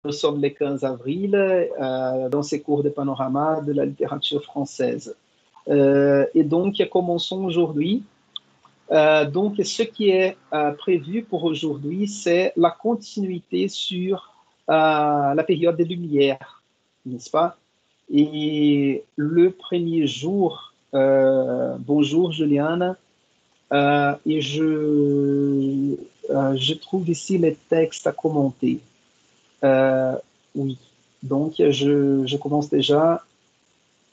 nous sommes le 15 avril dans ces cours de panorama de la littérature française. Et donc, commençons aujourd'hui. Donc, ce qui est prévu pour aujourd'hui, c'est la continuité sur la période des Lumières, n'est-ce pas? Et le premier jour, bonjour Juliane, et je trouve ici les textes à commenter. Oui, donc je commence déjà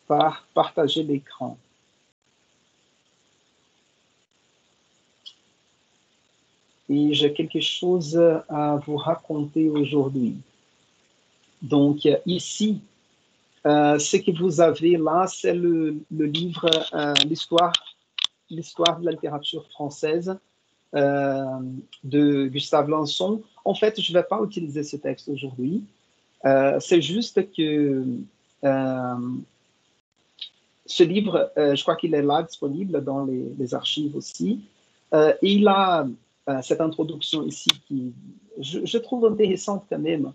par partager l'écran. Et j'ai quelque chose à vous raconter aujourd'hui. Donc ici, ce que vous avez là, c'est le livre l'histoire de la littérature française de Gustave Lançon. En fait, je ne vais pas utiliser ce texte aujourd'hui. C'est juste que ce livre, je crois qu'il est là disponible dans les archives aussi. Et il a cette introduction ici qui, je trouve intéressante quand même,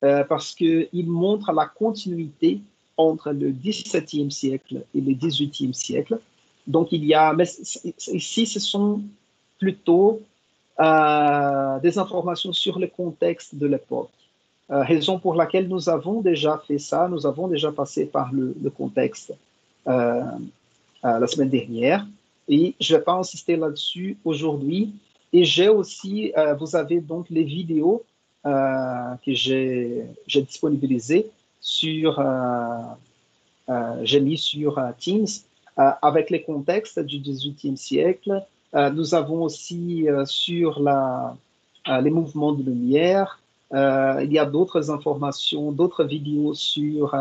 parce qu'il montre la continuité entre le XVIIe siècle et le XVIIIe siècle. Donc, il y a, mais ici, ce sont plutôt des informations sur le contexte de l'époque. Raison pour laquelle nous avons déjà fait ça, nous avons déjà passé par le contexte la semaine dernière, et je ne vais pas insister là-dessus aujourd'hui. Et j'ai aussi, vous avez donc les vidéos que j'ai disponibilisées sur, j'ai mis sur Teams, avec les contextes du XVIIIe siècle. Nous avons aussi sur les mouvements de lumière. Il y a d'autres informations, d'autres vidéos sur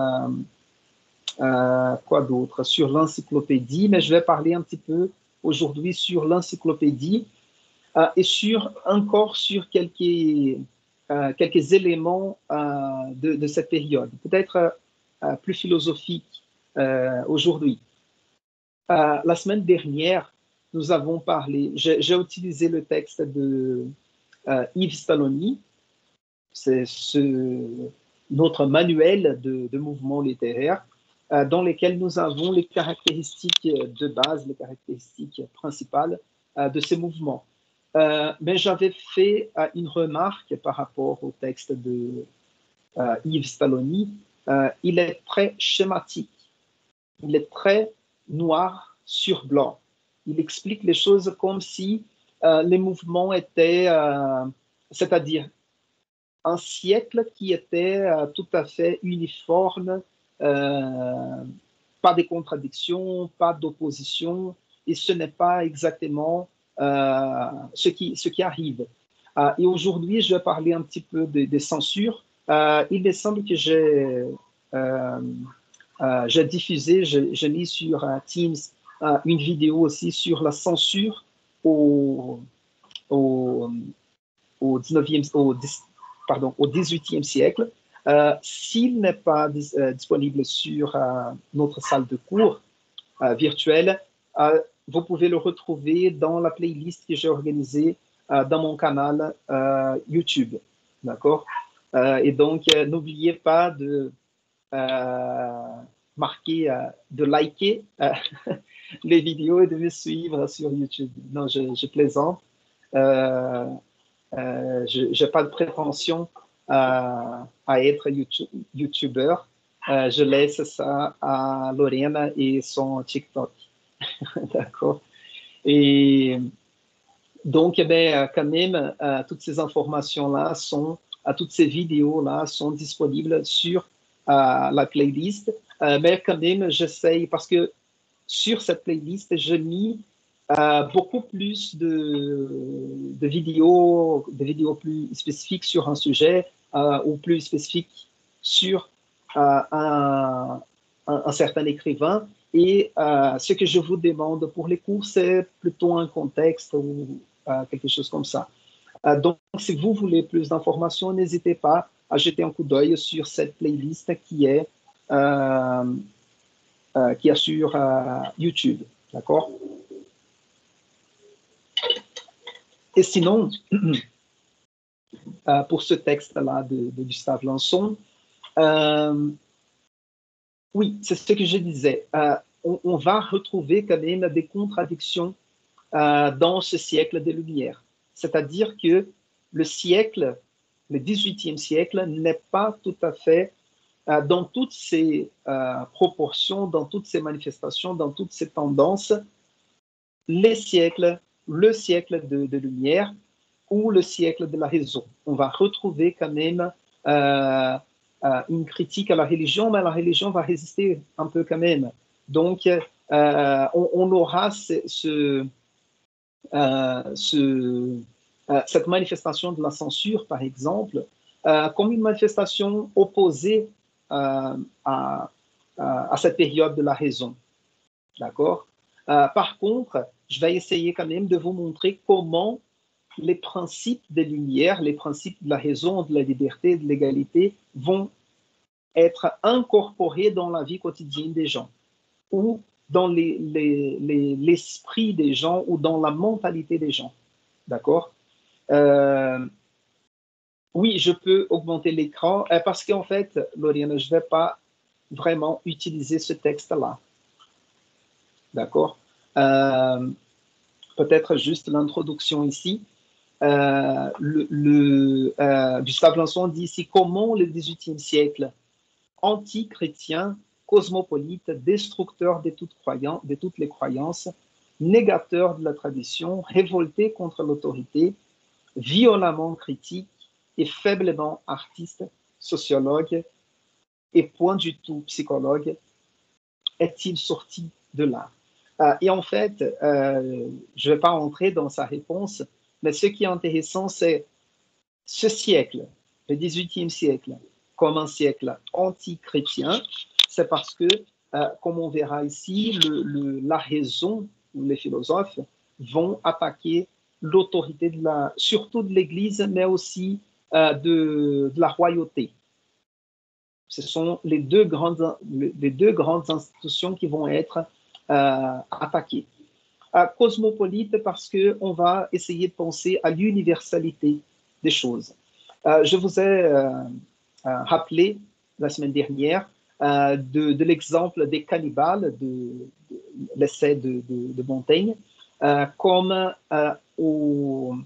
quoi d'autre? Sur l'encyclopédie, mais je vais parler un petit peu aujourd'hui sur l'encyclopédie et encore sur quelques éléments de cette période, peut-être plus philosophiques aujourd'hui. La semaine dernière, nous avons parlé, j'ai utilisé le texte de Yves Stalloni, c'est notre manuel de mouvement littéraire, dans lesquels nous avons les caractéristiques de base, les caractéristiques principales de ces mouvements. Mais j'avais fait une remarque par rapport au texte de Yves Stalloni. Il est très schématique, il est très noir sur blanc. Il explique les choses comme si les mouvements étaient, c'est-à-dire un siècle qui était tout à fait uniforme, pas de contradictions, pas d'opposition, et ce n'est pas exactement ce qui arrive. Et aujourd'hui, je vais parler un petit peu des censures. Il me semble que j'ai diffusé, j'ai mis sur Teams une vidéo aussi sur la censure au 18e siècle. S'il n'est pas disponible sur notre salle de cours virtuelle, vous pouvez le retrouver dans la playlist que j'ai organisée dans mon canal YouTube. D'accord? Et donc, n'oubliez pas de marquer, de liker les vidéos et de me suivre sur YouTube. Non, je plaisante. Je n'ai pas de prétention à être YouTubeur. Je laisse ça à Lorena et son TikTok. D'accord? Et donc, eh bien, quand même, toutes ces informations-là toutes ces vidéos-là sont disponibles sur la playlist. Mais quand même, j'essaye, parce que sur cette playlist, je mis beaucoup plus de vidéos plus spécifiques sur un sujet ou plus spécifiques sur un certain écrivain. Et ce que je vous demande pour les cours, c'est plutôt un contexte ou quelque chose comme ça. Donc, si vous voulez plus d'informations, n'hésitez pas à jeter un coup d'œil sur cette playlist qui est sur YouTube. D'accord? Et sinon, pour ce texte-là de Gustave Lanson. Oui, c'est ce que je disais. On va retrouver quand même des contradictions dans ce siècle des Lumières. C'est-à-dire que le siècle, le XVIIIe siècle, n'est pas tout à fait dans toutes ses proportions, dans toutes ses manifestations, dans toutes ses tendances, le siècle de Lumière ou le siècle de la raison. On va retrouver quand même une critique à la religion, mais la religion va résister un peu quand même. Donc, on aura cette manifestation de la censure, par exemple, comme une manifestation opposée à cette période de la raison. D'accord? Par contre, je vais essayer quand même de vous montrer comment les principes des Lumières, les principes de la raison, de la liberté, de l'égalité vont être incorporés dans la vie quotidienne des gens ou dans l'esprit des gens ou dans la mentalité des gens. D'accord? Oui, je peux augmenter l'écran parce qu'en fait, Lauriane, je ne vais pas vraiment utiliser ce texte-là. D'accord? Peut-être juste l'introduction ici. Gustave Lanson dit ici comment le XVIIIe siècle, anti-chrétien, cosmopolite, destructeur de toutes les croyances, négateur de la tradition, révolté contre l'autorité, violemment critique et faiblement artiste, sociologue et point du tout psychologue, est-il sorti de là? Et en fait, je ne vais pas entrer dans sa réponse, mais ce qui est intéressant, c'est ce siècle, le XVIIIe siècle, comme un siècle anti-chrétien, c'est parce que, comme on verra ici, la raison ou les philosophes vont attaquer l'autorité surtout de l'Église, mais aussi de la royauté. Ce sont les deux grandes institutions qui vont être attaquées. Cosmopolite parce qu'on va essayer de penser à l'universalité des choses. Je vous ai rappelé la semaine dernière de l'exemple des cannibales, de l'essai de Montaigne, comme au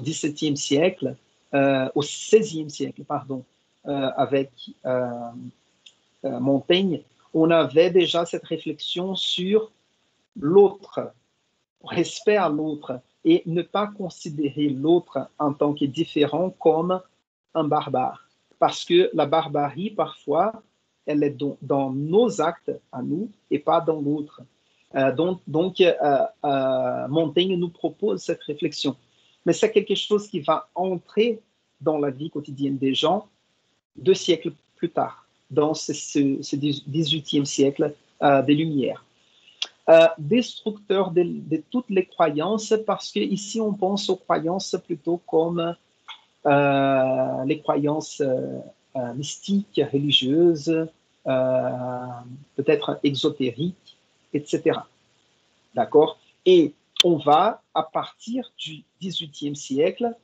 XVIIe siècle, au XVIe siècle, pardon, avec Montaigne, on avait déjà cette réflexion sur l'autre, respect à l'autre, et ne pas considérer l'autre en tant que différent comme un barbare. Parce que la barbarie, parfois, elle est dans nos actes à nous et pas dans l'autre. Donc Montaigne nous propose cette réflexion. Mais c'est quelque chose qui va entrer dans la vie quotidienne des gens 2 siècles plus tard, dans ce 18e siècle des Lumières. Destructeur de toutes les croyances, parce qu'ici on pense aux croyances plutôt comme les croyances mystiques, religieuses, peut-être exotériques, etc. D'accord? Et on va, à partir du XVIIIe siècle,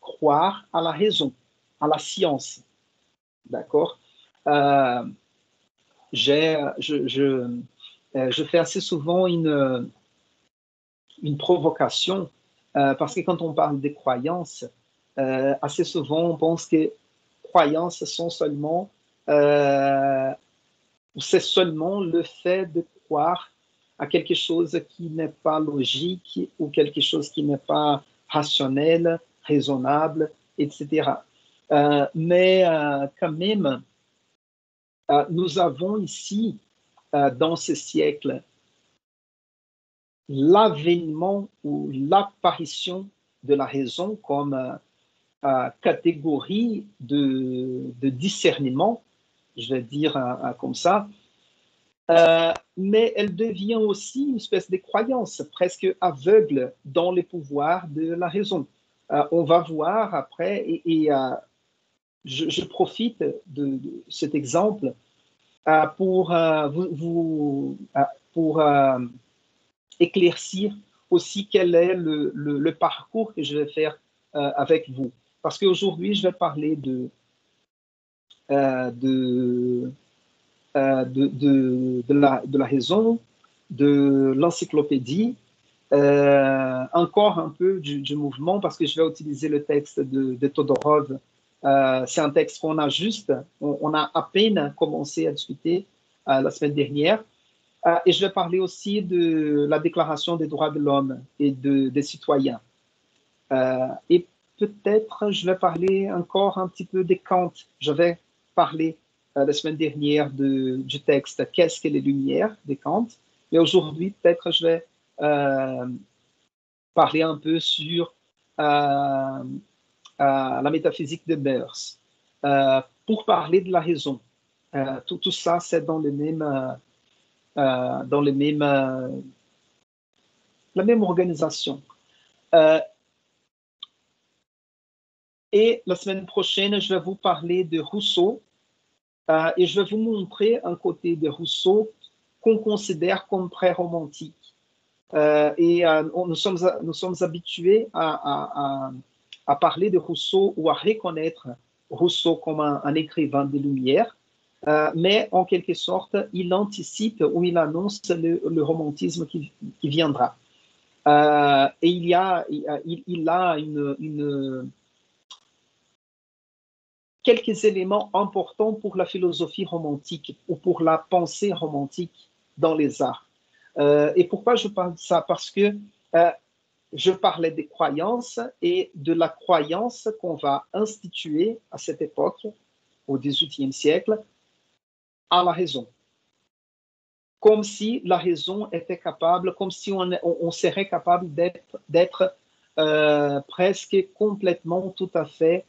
croire à la raison, à la science. D'accord? Je fais assez souvent une provocation parce que quand on parle des croyances, assez souvent on pense que croyances sont seulement, c'est seulement le fait de croire à quelque chose qui n'est pas logique ou quelque chose qui n'est pas rationnel, raisonnable, etc. Mais quand même, nous avons ici, dans ce siècle, l'avènement ou l'apparition de la raison comme catégorie de discernement, je vais dire comme ça, mais elle devient aussi une espèce de croyance presque aveugle dans les pouvoirs de la raison. On va voir après, et je profite de cet exemple pour éclaircir aussi quel est le parcours que je vais faire avec vous. Parce qu'aujourd'hui, je vais parler de la raison, de l'encyclopédie, encore un peu du mouvement, parce que je vais utiliser le texte de Todorov. C'est un texte qu'on a juste, on a à peine commencé à discuter la semaine dernière. Et je vais parler aussi de la Déclaration des droits de l'homme et des citoyens. Et peut-être je vais parler encore un petit peu des Kant. Je vais parler la semaine dernière du texte Qu'est-ce que les Lumières de Kant. Mais aujourd'hui, peut-être je vais parler un peu sur la métaphysique de Beurs. Pour parler de la raison. Tout ça, c'est dans le même... la même organisation. Et la semaine prochaine, je vais vous parler de Rousseau et je vais vous montrer un côté de Rousseau qu'on considère comme pré-romantique. Nous sommes habitués à parler de Rousseau ou à reconnaître Rousseau comme un écrivain des Lumières, mais en quelque sorte, il anticipe ou il annonce le romantisme qui viendra. Et il a quelques éléments importants pour la philosophie romantique ou pour la pensée romantique dans les arts. Et pourquoi je parle de ça? Parce que je parlais des croyances et de la croyance qu'on va instituer à cette époque, au XVIIIe siècle, à la raison. Comme si la raison était capable, comme si on serait capable d'être presque complètement, tout à fait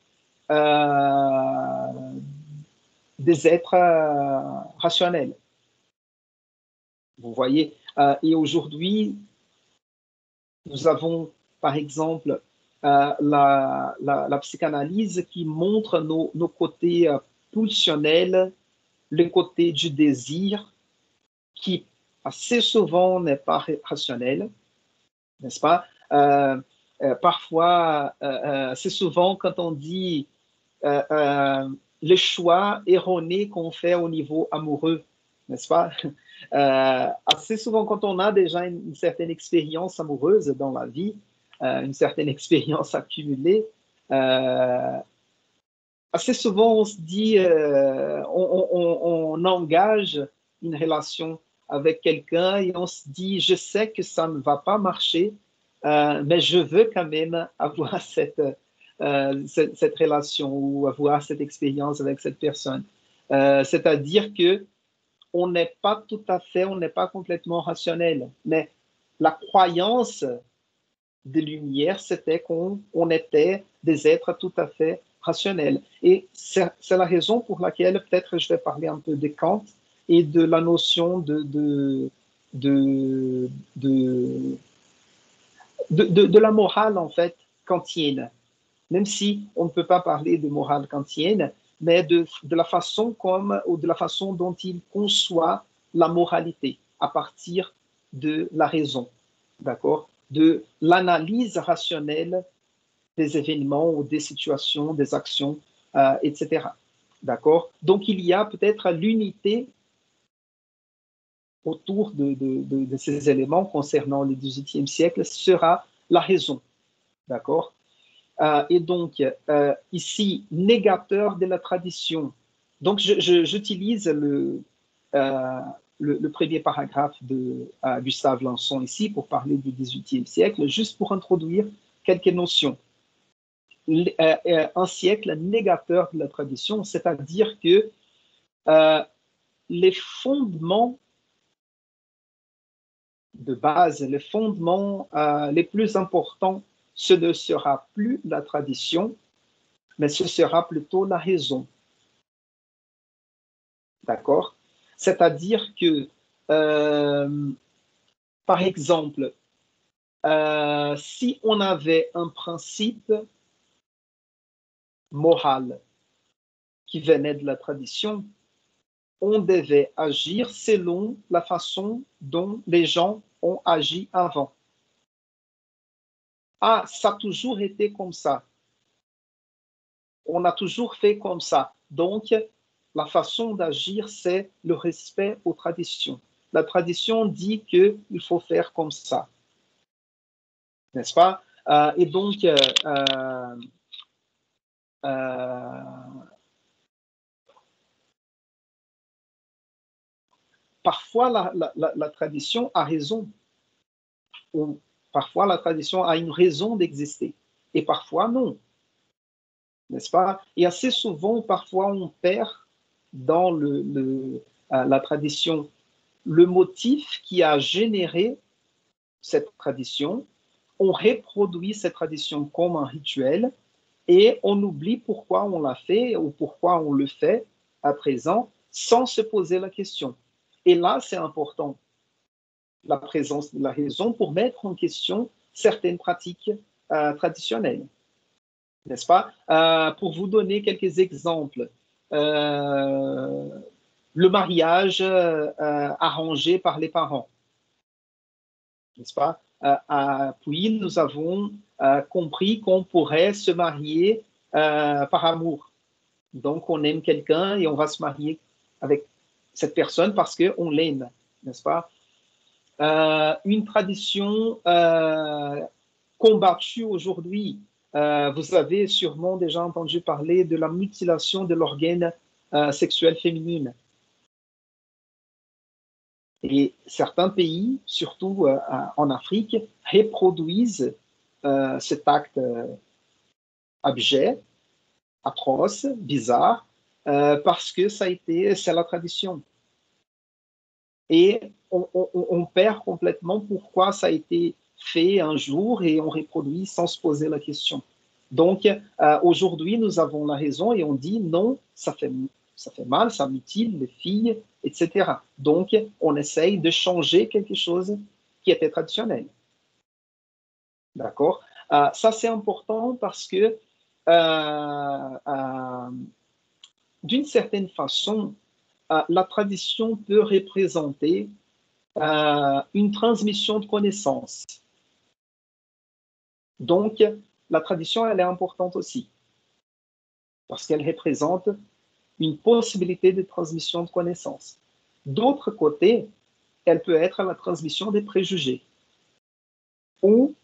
des êtres rationnels. Vous voyez, et aujourd'hui, nous avons, par exemple, la psychanalyse qui montre nos côtés pulsionnels, le côté du désir, qui assez souvent n'est pas rationnel, n'est-ce pas? Parfois, assez souvent, quand on dit le choix erroné qu'on fait au niveau amoureux, n'est-ce pas? Assez souvent, quand on a déjà une certaine expérience amoureuse dans la vie, une certaine expérience accumulée, assez souvent on se dit, on engage une relation avec quelqu'un et on se dit, je sais que ça ne va pas marcher, mais je veux quand même avoir cette relation ou avoir cette expérience avec cette personne. C'est-à-dire que on n'est pas tout à fait, on n'est pas complètement rationnel, mais la croyance des Lumières, c'était qu'on était des êtres tout à fait rationnels. Et c'est la raison pour laquelle peut-être je vais parler un peu de Kant et de la notion de la morale, en fait, kantienne. Même si on ne peut pas parler de morale kantienne, mais de la façon ou de la façon dont il conçoit la moralité à partir de la raison, d'accord? De l'analyse rationnelle des événements ou des situations, des actions, etc. D'accord? Donc, il y a peut-être l'unité autour de ces éléments concernant le XVIIIe siècle sera la raison. D'accord? Et donc, ici, négateur de la tradition. Donc, j'utilise le premier paragraphe de Gustave Lanson ici pour parler du XVIIIe siècle, juste pour introduire quelques notions. Un siècle négateur de la tradition, c'est-à-dire que les fondements de base, les fondements les plus importants, ce ne sera plus la tradition, mais ce sera plutôt la raison. D'accord? C'est-à-dire que, par exemple, si on avait un principe moral qui venait de la tradition, on devait agir selon la façon dont les gens ont agi avant. Ah, ça a toujours été comme ça. On a toujours fait comme ça. Donc, la façon d'agir, c'est le respect aux traditions. La tradition dit qu'il faut faire comme ça, n'est-ce pas? Et donc, parfois, la tradition a raison, ou parfois la tradition a une raison d'exister, et parfois non, n'est-ce pas? Et assez souvent, parfois, on perd dans la tradition le motif qui a généré cette tradition. On reproduit cette tradition comme un rituel et on oublie pourquoi on l'a fait ou pourquoi on le fait à présent sans se poser la question. Et là, c'est important, la présence de la raison pour mettre en question certaines pratiques traditionnelles, n'est-ce pas? Pour vous donner quelques exemples, le mariage arrangé par les parents, n'est-ce pas? Puis nous avons compris qu'on pourrait se marier par amour. Donc on aime quelqu'un et on va se marier avec cette personne parce qu'on l'aime, n'est-ce pas? Une tradition combattue aujourd'hui. Vous avez sûrement déjà entendu parler de la mutilation de l'organe sexuel féminin. Et certains pays, surtout en Afrique, reproduisent cet acte abject, atroce, bizarre, parce que c'est la tradition. Et on perd complètement pourquoi ça a été fait un jour et on reproduit sans se poser la question. Donc, aujourd'hui, nous avons la raison et on dit non, ça fait mal, ça mutile les filles, etc. Donc, on essaye de changer quelque chose qui était traditionnel. D'accord? Ça, c'est important parce que, d'une certaine façon, la tradition peut représenter une transmission de connaissances. Donc, la tradition, elle est importante aussi, parce qu'elle représente une possibilité de transmission de connaissances. D'autre côté, elle peut être la transmission des préjugés ou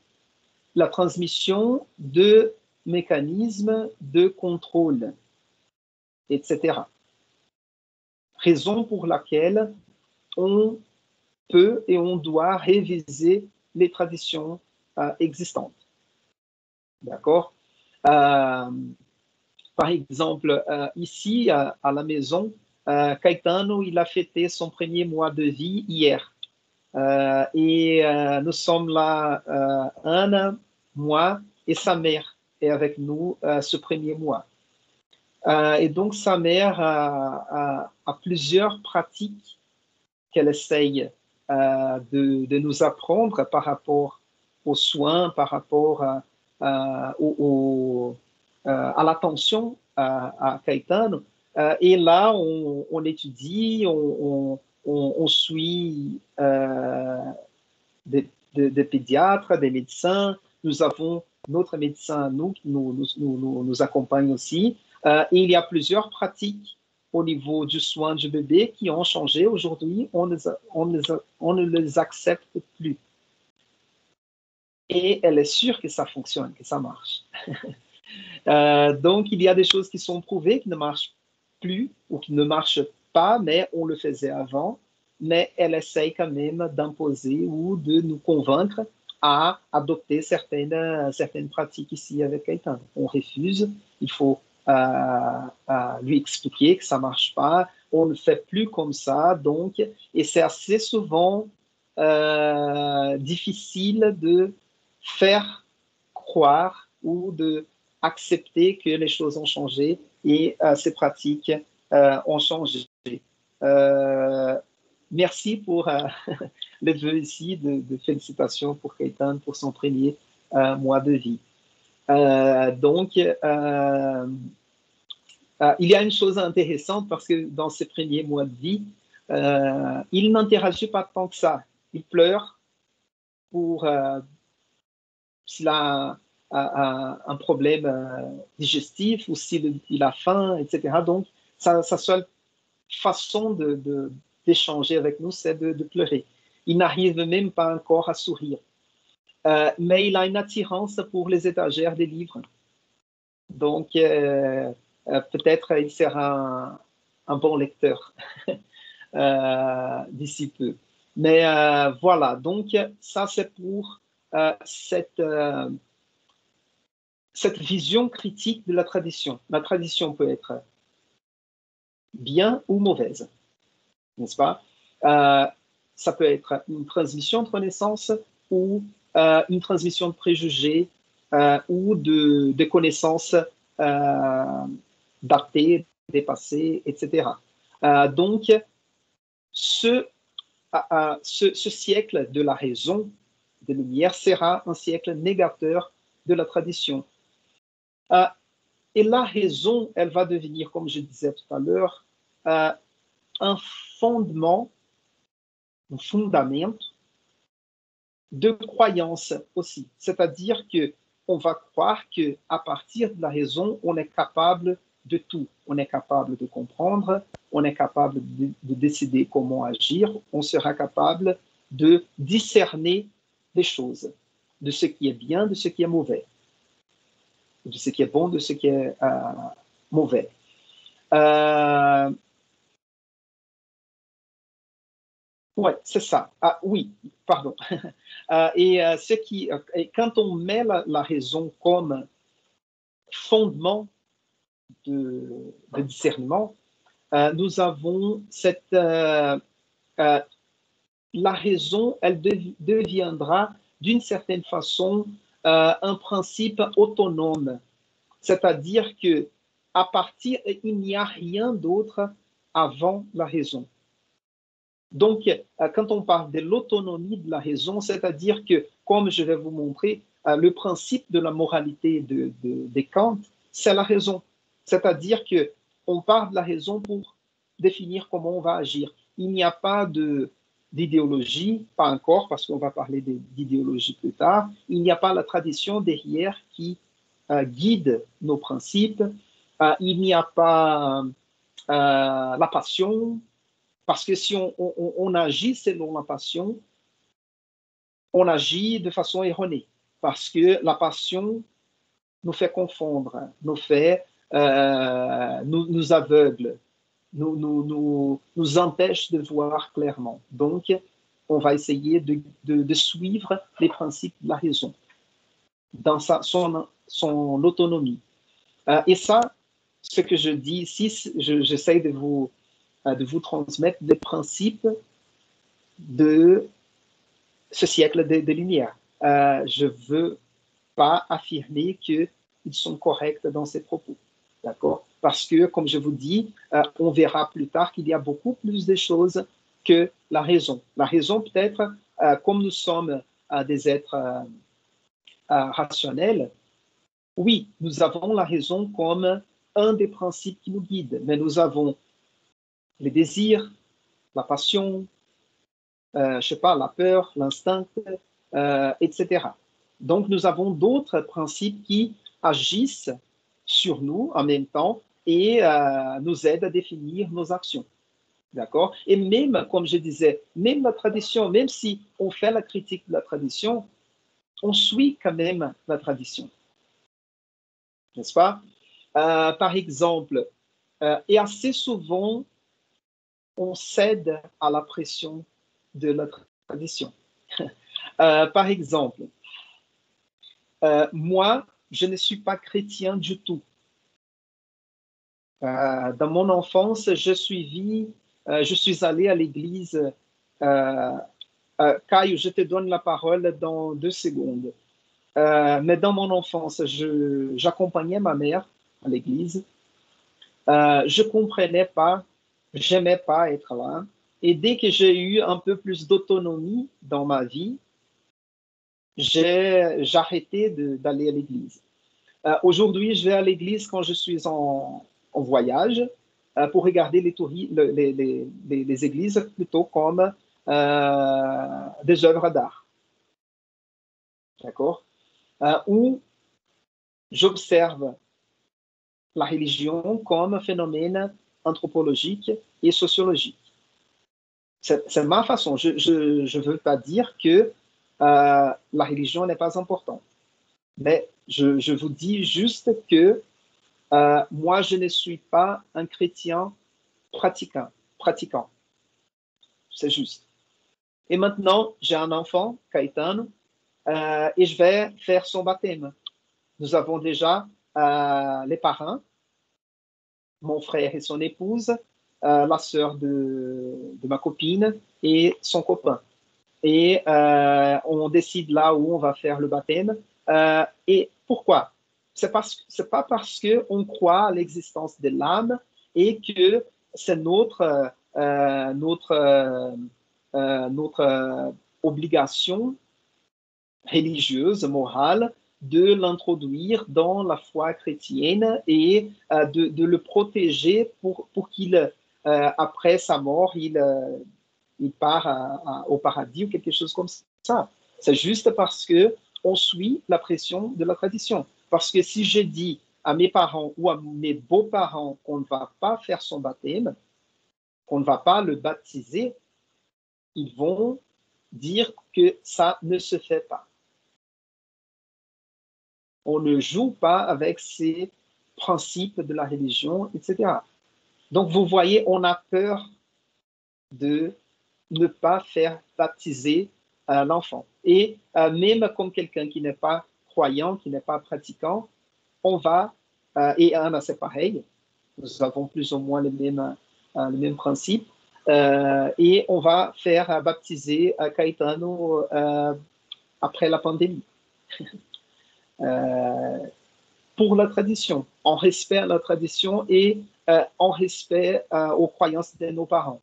la transmission de mécanismes de contrôle, etc. Raison pour laquelle on peut et on doit réviser les traditions existantes. D'accord? Par exemple, ici, à la maison, Caetano, il a fêté son premier mois de vie hier. Et nous sommes là, Anna, moi et sa mère est avec nous ce premier mois. Et donc, sa mère a plusieurs pratiques qu'elle essaye de nous apprendre par rapport aux soins, par rapport à l'attention à Caetano. Et là, on étudie, on suit des pédiatres, des médecins. Nous avons notre médecin, nous, qui nous accompagne aussi. Et il y a plusieurs pratiques au niveau du soin du bébé qui ont changé. Aujourd'hui, on ne les accepte plus. Et elle est sûre que ça fonctionne, que ça marche. Donc, il y a des choses qui sont prouvées, qui ne marchent plus ou qui ne marchent pas, mais on le faisait avant. Mais elle essaye quand même d'imposer ou de nous convaincre à adopter certaines pratiques ici avec quelqu'un. On refuse, il faut lui expliquer que ça ne marche pas, on ne fait plus comme ça, donc, et c'est assez souvent difficile de faire croire ou de accepter que les choses ont changé et ces pratiques ont changé. Merci pour les vœux ici de félicitations pour Caetano pour son premier mois de vie. Donc, il y a une chose intéressante parce que dans ses premiers mois de vie, il n'interagit pas tant que ça. Il pleure pour s'il a un problème digestif ou s'il a faim, etc. Donc, sa seule façon d'échanger avec nous, c'est de pleurer. Il n'arrive même pas encore à sourire. Mais il a une attirance pour les étagères des livres. Donc, peut-être il sera un bon lecteur d'ici peu. Mais voilà, donc ça c'est pour cette vision critique de la tradition. La tradition peut être bien ou mauvaise, n'est-ce pas? Ça peut être une transmission de connaissances ou une transmission de préjugés ou de connaissances datées, dépassées, etc. Donc, ce siècle de la raison, des Lumières, sera un siècle négateur de la tradition. Et la raison, elle va devenir, comme je disais tout à l'heure, un fondement, un fondament de croyance aussi. C'est-à-dire qu'on va croire qu'à partir de la raison, on est capable de tout. On est capable de comprendre, on est capable de décider comment agir, on sera capable de discerner les choses, de ce qui est bien, de ce qui est mauvais, de ce qui est bon, de ce qui est mauvais. Oui, c'est ça. Ah, oui, pardon. Et quand on met la raison comme fondement de discernement, nous avons la raison, elle deviendra d'une certaine façon un principe autonome, c'est-à-dire que il n'y a rien d'autre avant la raison. Donc, quand on parle de l'autonomie de la raison, c'est-à-dire que, comme je vais vous montrer, le principe de la moralité de Kant, c'est la raison. C'est-à-dire qu'on part de la raison pour définir comment on va agir. Il n'y a pas d'idéologie, pas encore, parce qu'on va parler d'idéologie plus tard. Il n'y a pas la tradition derrière qui guide nos principes. Il n'y a pas la passion. Parce que si on agit selon la passion, on agit de façon erronée. Parce que la passion nous fait confondre, nous aveugle, nous empêche de voir clairement. Donc, on va essayer de suivre les principes de la raison dans son autonomie. Et ça, ce que je dis ici, j'essaie de vous transmettre des principes de ce siècle des Lumières. Je ne veux pas affirmer qu'ils sont corrects dans ces propos, d'accord? Parce que, comme je vous dis, on verra plus tard qu'il y a beaucoup plus de choses que la raison. La raison, peut-être, comme nous sommes des êtres rationnels, oui, nous avons la raison comme un des principes qui nous guide, mais nous avons les désirs, la passion, je sais pas, la peur, l'instinct, etc. Donc, nous avons d'autres principes qui agissent sur nous en même temps et nous aident à définir nos actions. D'accord? Et même, comme je disais, même la tradition, même si on fait la critique de la tradition, on suit quand même la tradition. N'est-ce pas? Par exemple, et assez souvent, on cède à la pression de la tradition. Par exemple, moi, je ne suis pas chrétien du tout. Dans mon enfance, je suis allé à l'église. Caio, je te donne la parole dans 2 secondes. Mais dans mon enfance, j'accompagnais ma mère à l'église. Je ne comprenais pas, j'aimais pas être là. Et dès que j'ai eu un peu plus d'autonomie dans ma vie, j'ai arrêté d'aller à l'église. Aujourd'hui, je vais à l'église quand je suis en voyage pour regarder les églises plutôt comme des œuvres d'art. D'accord? Ou j'observe la religion comme un phénomène anthropologique et sociologique. C'est ma façon. Je ne veux pas dire que la religion n'est pas importante, mais je vous dis juste que moi, je ne suis pas un chrétien pratiquant. C'est juste. Et maintenant, j'ai un enfant, Caetano, et je vais faire son baptême. Nous avons déjà les parrains, mon frère et son épouse, la sœur de ma copine et son copain. Et on décide là où on va faire le baptême. Et pourquoi? C'est pas parce qu'on croit à l'existence de l'âme et que c'est notre obligation religieuse, morale, de l'introduire dans la foi chrétienne et de le protéger pour qu'il, après sa mort, il part au paradis ou quelque chose comme ça. C'est juste parce que on suit la pression de la tradition. Parce que si je dis à mes parents ou à mes beaux-parents qu'on ne va pas faire son baptême, qu'on ne va pas le baptiser, ils vont dire que ça ne se fait pas. On ne joue pas avec ces principes de la religion, etc. Donc, vous voyez, on a peur de ne pas faire baptiser l'enfant. Et même comme quelqu'un qui n'est pas croyant, qui n'est pas pratiquant, on va, et Anna, c'est pareil, nous avons plus ou moins le même principe, et on va faire baptiser Caetano après la pandémie. Pour la tradition, en respect à la tradition et en respect aux croyances de nos parents.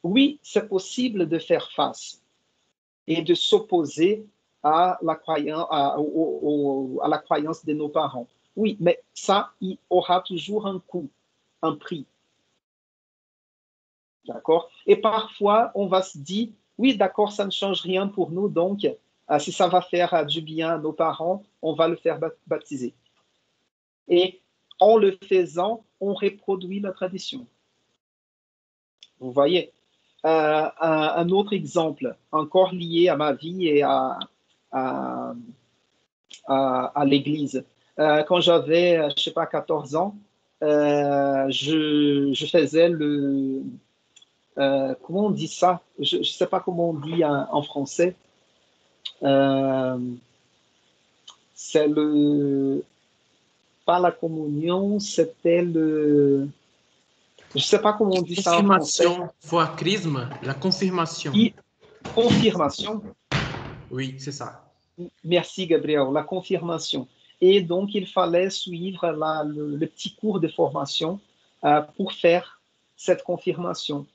Oui, c'est possible de faire face et de s'opposer à la croyance de nos parents. Oui, mais ça, il aura toujours un coût, un prix. D'accord? Et parfois, on va se dire, oui, d'accord, ça ne change rien pour nous, donc si ça va faire du bien à nos parents, on va le faire baptiser. Et en le faisant, on reproduit la tradition. Vous voyez? Un autre exemple, encore lié à ma vie et à, à l'Église. Quand j'avais, je ne sais pas, 14 ans, je faisais comment on dit ça? Je ne sais pas comment on dit en français. Euh, c'est pas la communion, c'était je ne sais pas comment on dit ça en français. Confirmation, foi crisma, la confirmation. Confirmation. Oui, c'est ça. Merci, Gabriel. La confirmation. Et donc, il fallait suivre le petit cours de formation pour faire cette confirmation.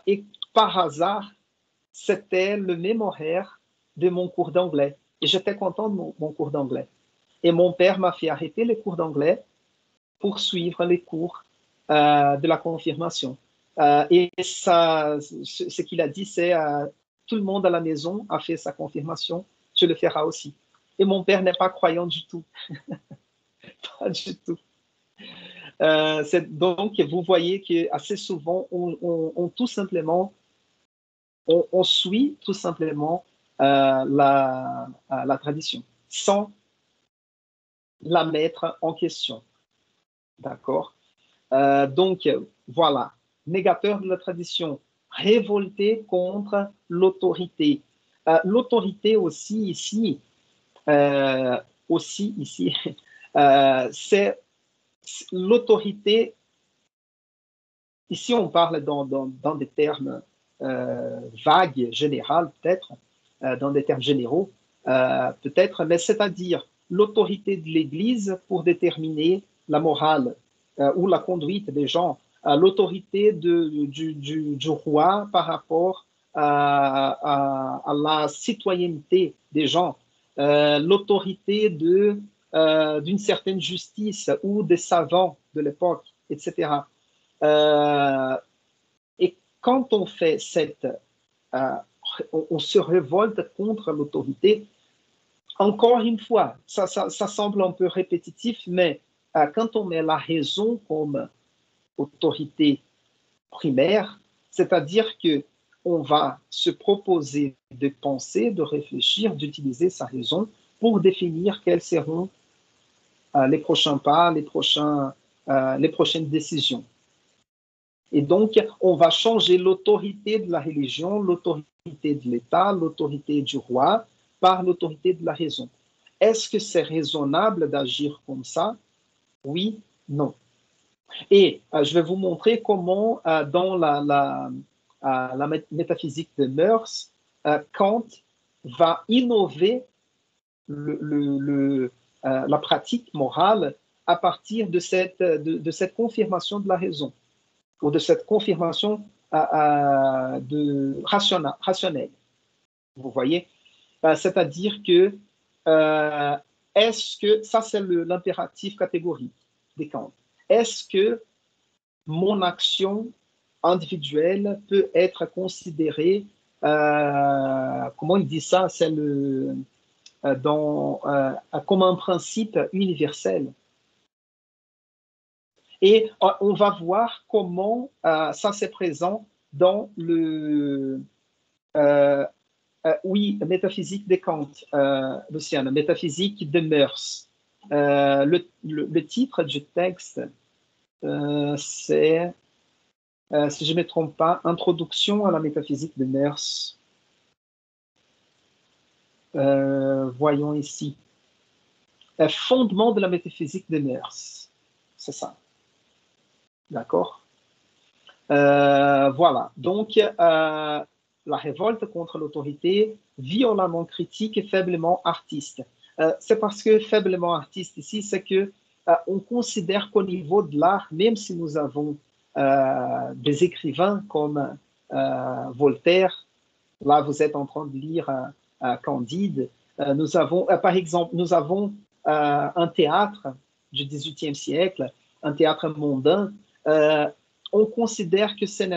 Et par hasard, c'était le même horaire de mon cours d'anglais. Et j'étais content de mon cours d'anglais. Et mon père m'a fait arrêter les cours d'anglais pour suivre les cours de la confirmation. Et ça, ce qu'il a dit, c'est tout le monde à la maison a fait sa confirmation, tu le feras aussi. Et mon père n'est pas croyant du tout. Pas du tout. Donc, vous voyez qu'assez souvent, on tout simplement, on suit tout simplement la tradition sans la mettre en question. D'accord? Donc, voilà, négateur de la tradition, révolté contre l'autorité. L'autorité aussi ici, c'est l'autorité. Ici, on parle dans des termes vagues, généraux, peut-être, dans des termes généraux, peut-être, mais c'est-à-dire l'autorité de l'Église pour déterminer la morale ou la conduite des gens, l'autorité du roi par rapport à la citoyenneté des gens, l'autorité d'une certaine justice ou des savants de l'époque, etc. Et quand on fait on se révolte contre l'autorité, encore une fois, ça semble un peu répétitif, mais quand on met la raison comme autorité primaire, c'est-à-dire que on va se proposer de penser, de réfléchir, d'utiliser sa raison pour définir quels seront les prochains pas, les prochaines décisions. Et donc, on va changer l'autorité de la religion, l'autorité de l'État, l'autorité du roi par l'autorité de la raison. Est-ce que c'est raisonnable d'agir comme ça? Oui, non. Et je vais vous montrer comment, dans la métaphysique des mœurs, Kant va innover la pratique morale à partir de cette confirmation de la raison, ou de cette confirmation rationnelle. Vous voyez? C'est-à-dire que, est-ce que, ça c'est l'impératif catégorique de Kant, est-ce que mon action individuelle peut être considérée, comment il dit ça, c'est comme un principe universel. Et on va voir comment ça c'est présent dans oui, métaphysique de Kant, Luciane, métaphysique des mœurs. Le titre du texte, c'est, si je ne me trompe pas, Introduction à la métaphysique des mœurs. Voyons ici. Fondement de la métaphysique des mœurs. C'est ça. D'accord? Voilà. Donc, la révolte contre l'autorité, violemment critique et faiblement artiste. C'est parce que faiblement artiste ici, c'est que on considère qu'au niveau de l'art, même si nous avons des écrivains comme Voltaire, là vous êtes en train de lire Candide, nous avons, par exemple, nous avons un théâtre du XVIIIe siècle, un théâtre mondain. On considère que c'est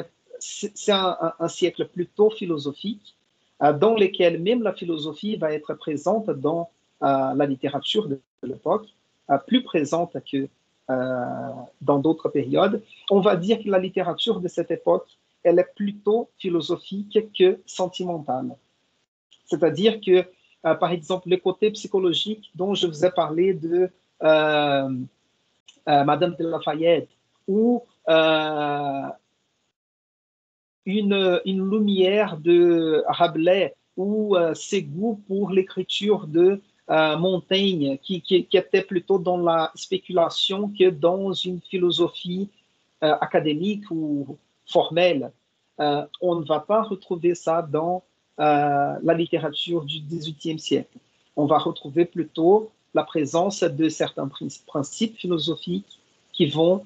un siècle plutôt philosophique, dans lequel même la philosophie va être présente dans la littérature de l'époque, plus présente que dans d'autres périodes. On va dire que la littérature de cette époque, elle est plutôt philosophique que sentimentale. C'est-à-dire que, par exemple, le côté psychologique dont je vous ai parlé de Madame de Lafayette, ou une lumière de Rabelais, ou ses goûts pour l'écriture de Montaigne, qui était plutôt dans la spéculation que dans une philosophie académique ou formelle. On ne va pas retrouver ça dans la littérature du XVIIIe siècle. On va retrouver plutôt la présence de certains principes philosophiques qui vont...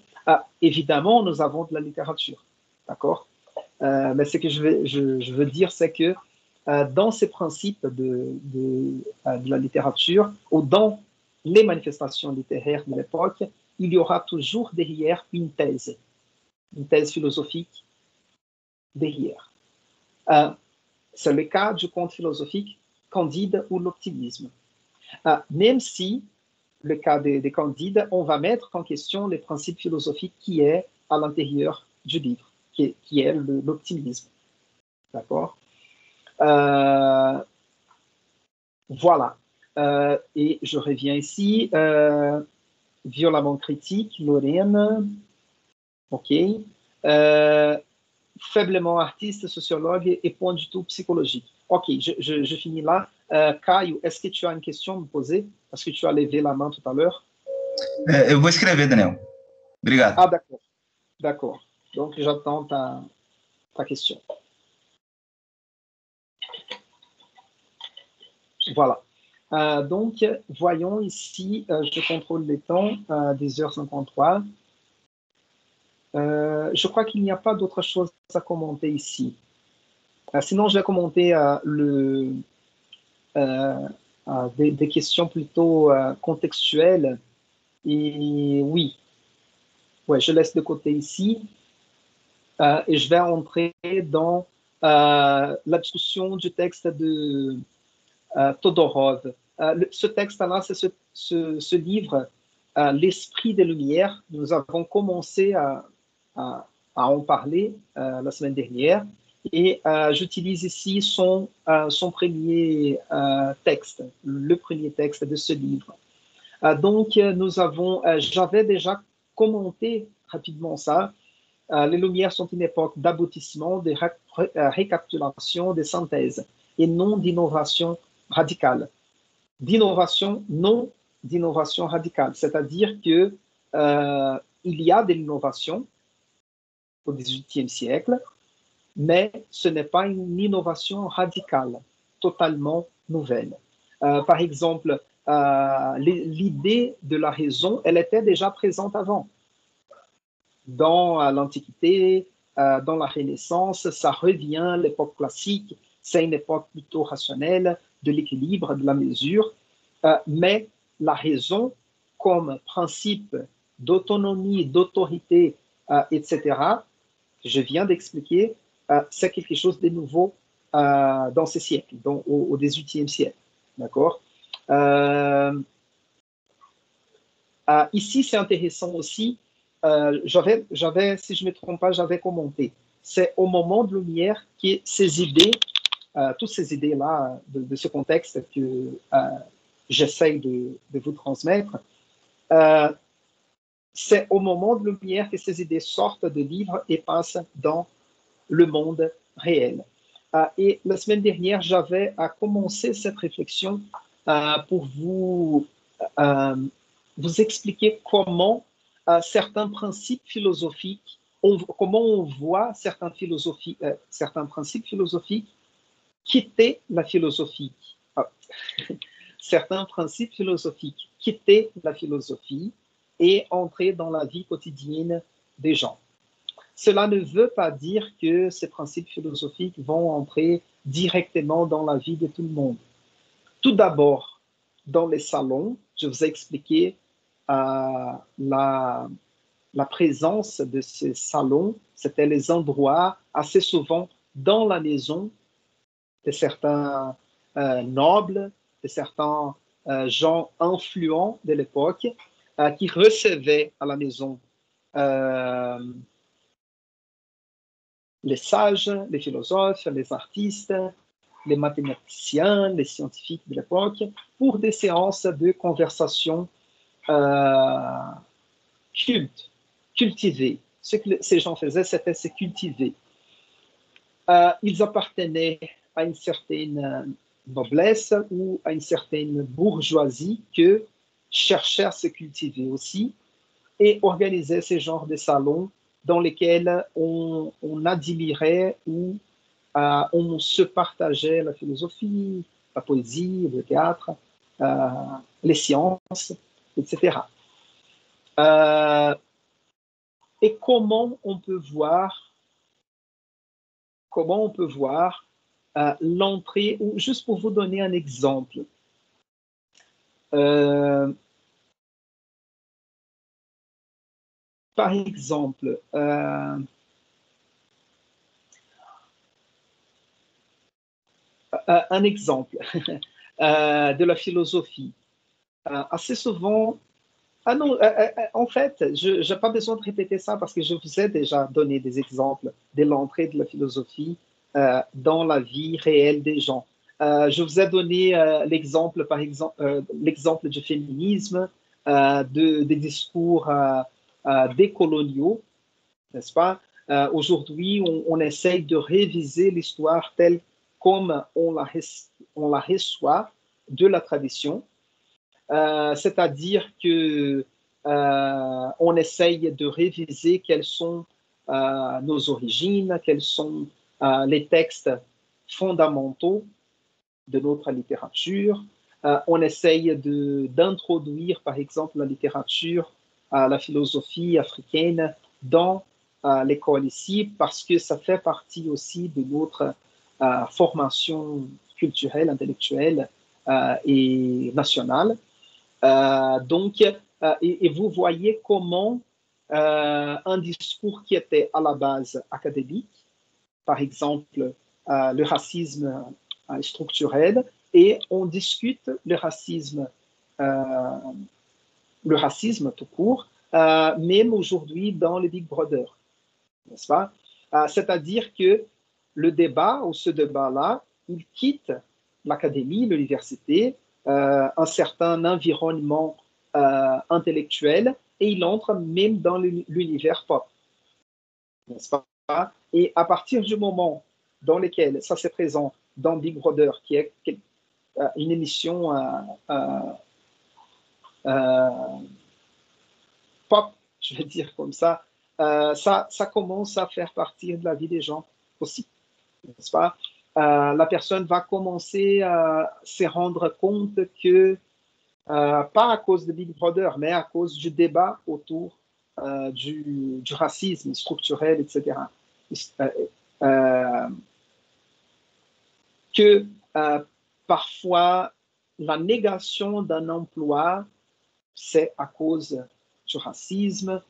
évidemment, nous avons de la littérature, d'accord? Mais ce que je veux dire, c'est que dans ces principes de la littérature, ou dans les manifestations littéraires de l'époque, il y aura toujours derrière une thèse philosophique derrière. C'est le cas du conte philosophique Candide ou l'optimisme. Même si, le cas de Candide, on va mettre en question les principes philosophiques qui est à l'intérieur du livre, qui est l'optimisme. D'accord? Voilà. Et je reviens ici. Violemment critique, Lorraine. OK. Faiblement artiste, sociologue et point du tout psychologique. OK, je finis là. Caio, est-ce que tu as une question à me poser? Parce que tu as levé la main tout à l'heure. Eu vou escrever, Daniel. Obrigado. Ah, d'accord. D'accord. Donc, j'attends ta question. Voilà. Donc, voyons ici, je contrôle les temps, 10h53. Je crois qu'il n'y a pas d'autre chose à commenter ici. Sinon, je vais commenter des questions plutôt contextuelles. Et oui, ouais, je laisse de côté ici. Et je vais entrer dans la discussion du texte de Todorov. Ce texte-là, c'est ce livre, L'Esprit des Lumières. Nous avons commencé à en parler la semaine dernière. Et j'utilise ici son premier texte, le premier texte de ce livre. Donc, j'avais déjà commenté rapidement ça. Les Lumières sont une époque d'aboutissement, de récapitulation, de synthèse, et non d'innovation radicale. Non d'innovation radicale, c'est-à-dire que il y a de l'innovation au XVIIIe siècle, mais ce n'est pas une innovation radicale, totalement nouvelle. Par exemple, l'idée de la raison, elle était déjà présente avant. Dans l'Antiquité, dans la Renaissance, ça revient, l'époque classique, c'est une époque plutôt rationnelle, de l'équilibre, de la mesure, mais la raison comme principe d'autonomie, d'autorité, etc., que je viens d'expliquer, c'est quelque chose de nouveau dans ces siècles, au XVIIIe siècle. D'accord? Ici, c'est intéressant aussi. J'avais, si je ne me trompe pas, j'avais commenté. C'est au moment de Lumière que ces idées, toutes ces idées-là de ce contexte que j'essaye de vous transmettre, c'est au moment de Lumière que ces idées sortent de livres et passent dans le monde réel. Et la semaine dernière, j'avais commencé cette réflexion pour vous expliquer comment certains principes philosophiques, comment on voit certains principes philosophiques quitter la philosophie. Certains principes philosophiques quitter la philosophie et entrer dans la vie quotidienne des gens. Cela ne veut pas dire que ces principes philosophiques vont entrer directement dans la vie de tout le monde. Tout d'abord, dans les salons, je vous ai expliqué la présence de ces salons, c'était les endroits assez souvent dans la maison de certains nobles, de certains gens influents de l'époque qui recevaient à la maison les sages, les philosophes, les artistes, les mathématiciens, les scientifiques de l'époque, pour des séances de conversation cultivées. Ce que ces gens faisaient, c'était se cultiver. Ils appartenaient à une certaine noblesse ou à une certaine bourgeoisie que cherchait à se cultiver aussi et organisait ce genre de salons dans lesquels on admirait ou on se partageait la philosophie, la poésie, le théâtre, les sciences, etc. Et comment on peut voir l'entrée, ou juste pour vous donner un exemple, par exemple, un exemple de la philosophie. Assez souvent, en fait, je n'ai pas besoin de répéter ça parce que je vous ai déjà donné des exemples de l'entrée de la philosophie dans la vie réelle des gens. Je vous ai donné l'exemple, par exemple, l'exemple du féminisme, des discours décoloniaux, n'est-ce pas? Aujourd'hui, on essaye de réviser l'histoire telle comme on la reçoit de la tradition, c'est-à-dire que on essaye de réviser quelles sont nos origines, quels sont les textes fondamentaux de notre littérature. On essaye d'introduire, par exemple, la littérature, la philosophie africaine dans l'école ici, parce que ça fait partie aussi de notre formation culturelle, intellectuelle et nationale. Et vous voyez comment un discours qui était à la base académique, par exemple le racisme structurel, et on discute le racisme tout court, même aujourd'hui dans les Big Brother, n'est-ce pas? C'est-à-dire que le débat ou ce débat-là, il quitte l'académie, l'université, un certain environnement intellectuel et il entre même dans l'univers pop, n'est-ce pas? Et à partir du moment dans lequel ça se présente dans Big Brother, qui est une émission pop, je vais dire comme ça, ça commence à faire partie de la vie des gens aussi, n'est-ce pas? La personne va commencer à se rendre compte que, pas à cause de Big Brother, mais à cause du débat autour du racisme structurel, etc., que parfois la négation d'un emploi, c'est à cause du racisme,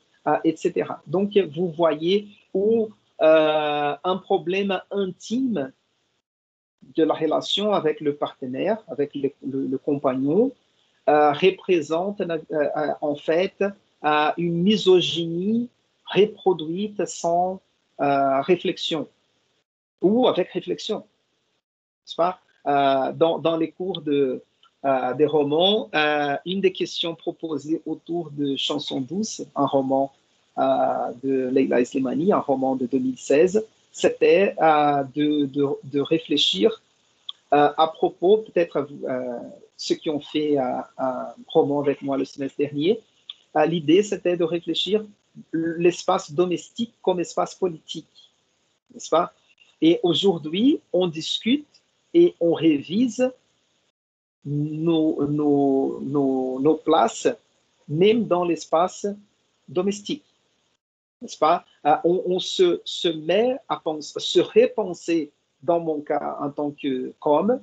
etc. Donc, vous voyez où un problème intime de la relation avec le partenaire, avec le compagnon, représente en fait une misogynie reproduite sans réflexion ou avec réflexion, n'est-ce pas? Dans les cours des romans, une des questions proposées autour de Chansons douces, un roman de Leila Slimani, un roman de 2016, c'était de réfléchir à propos, peut-être ceux qui ont fait un roman avec moi le semestre dernier, l'idée c'était de réfléchir l'espace domestique comme espace politique, n'est-ce pas? Et aujourd'hui, on discute et on révise nos places, même dans l'espace domestique, n'est-ce pas? On se met à se repenser, dans mon cas en tant qu'homme,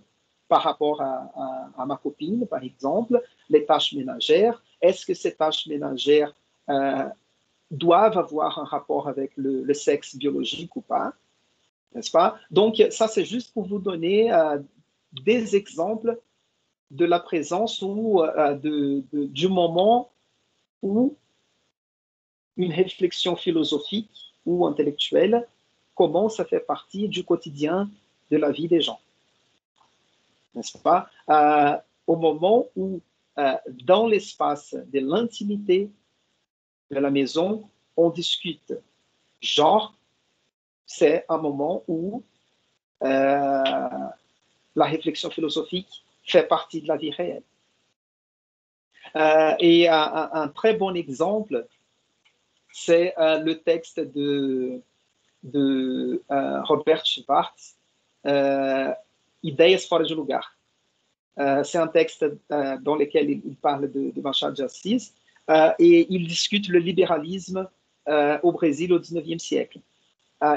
par rapport à ma copine, par exemple, les tâches ménagères. Est-ce que ces tâches ménagères doivent avoir un rapport avec le sexe biologique ou pas? N'est-ce pas? Donc, ça, c'est juste pour vous donner des exemples de la présence ou du moment où une réflexion philosophique ou intellectuelle commence à faire partie du quotidien de la vie des gens. N'est-ce pas? Au moment où, dans l'espace de l'intimité de la maison, on discute. Genre, c'est un moment où la réflexion philosophique fait partie de la vie réelle. Et un très bon exemple, c'est le texte de Robert Schwartz, Ideias fora de lugar. C'est un texte dans lequel il parle de Machado de Assis et il discute le libéralisme au Brésil au XIXe siècle.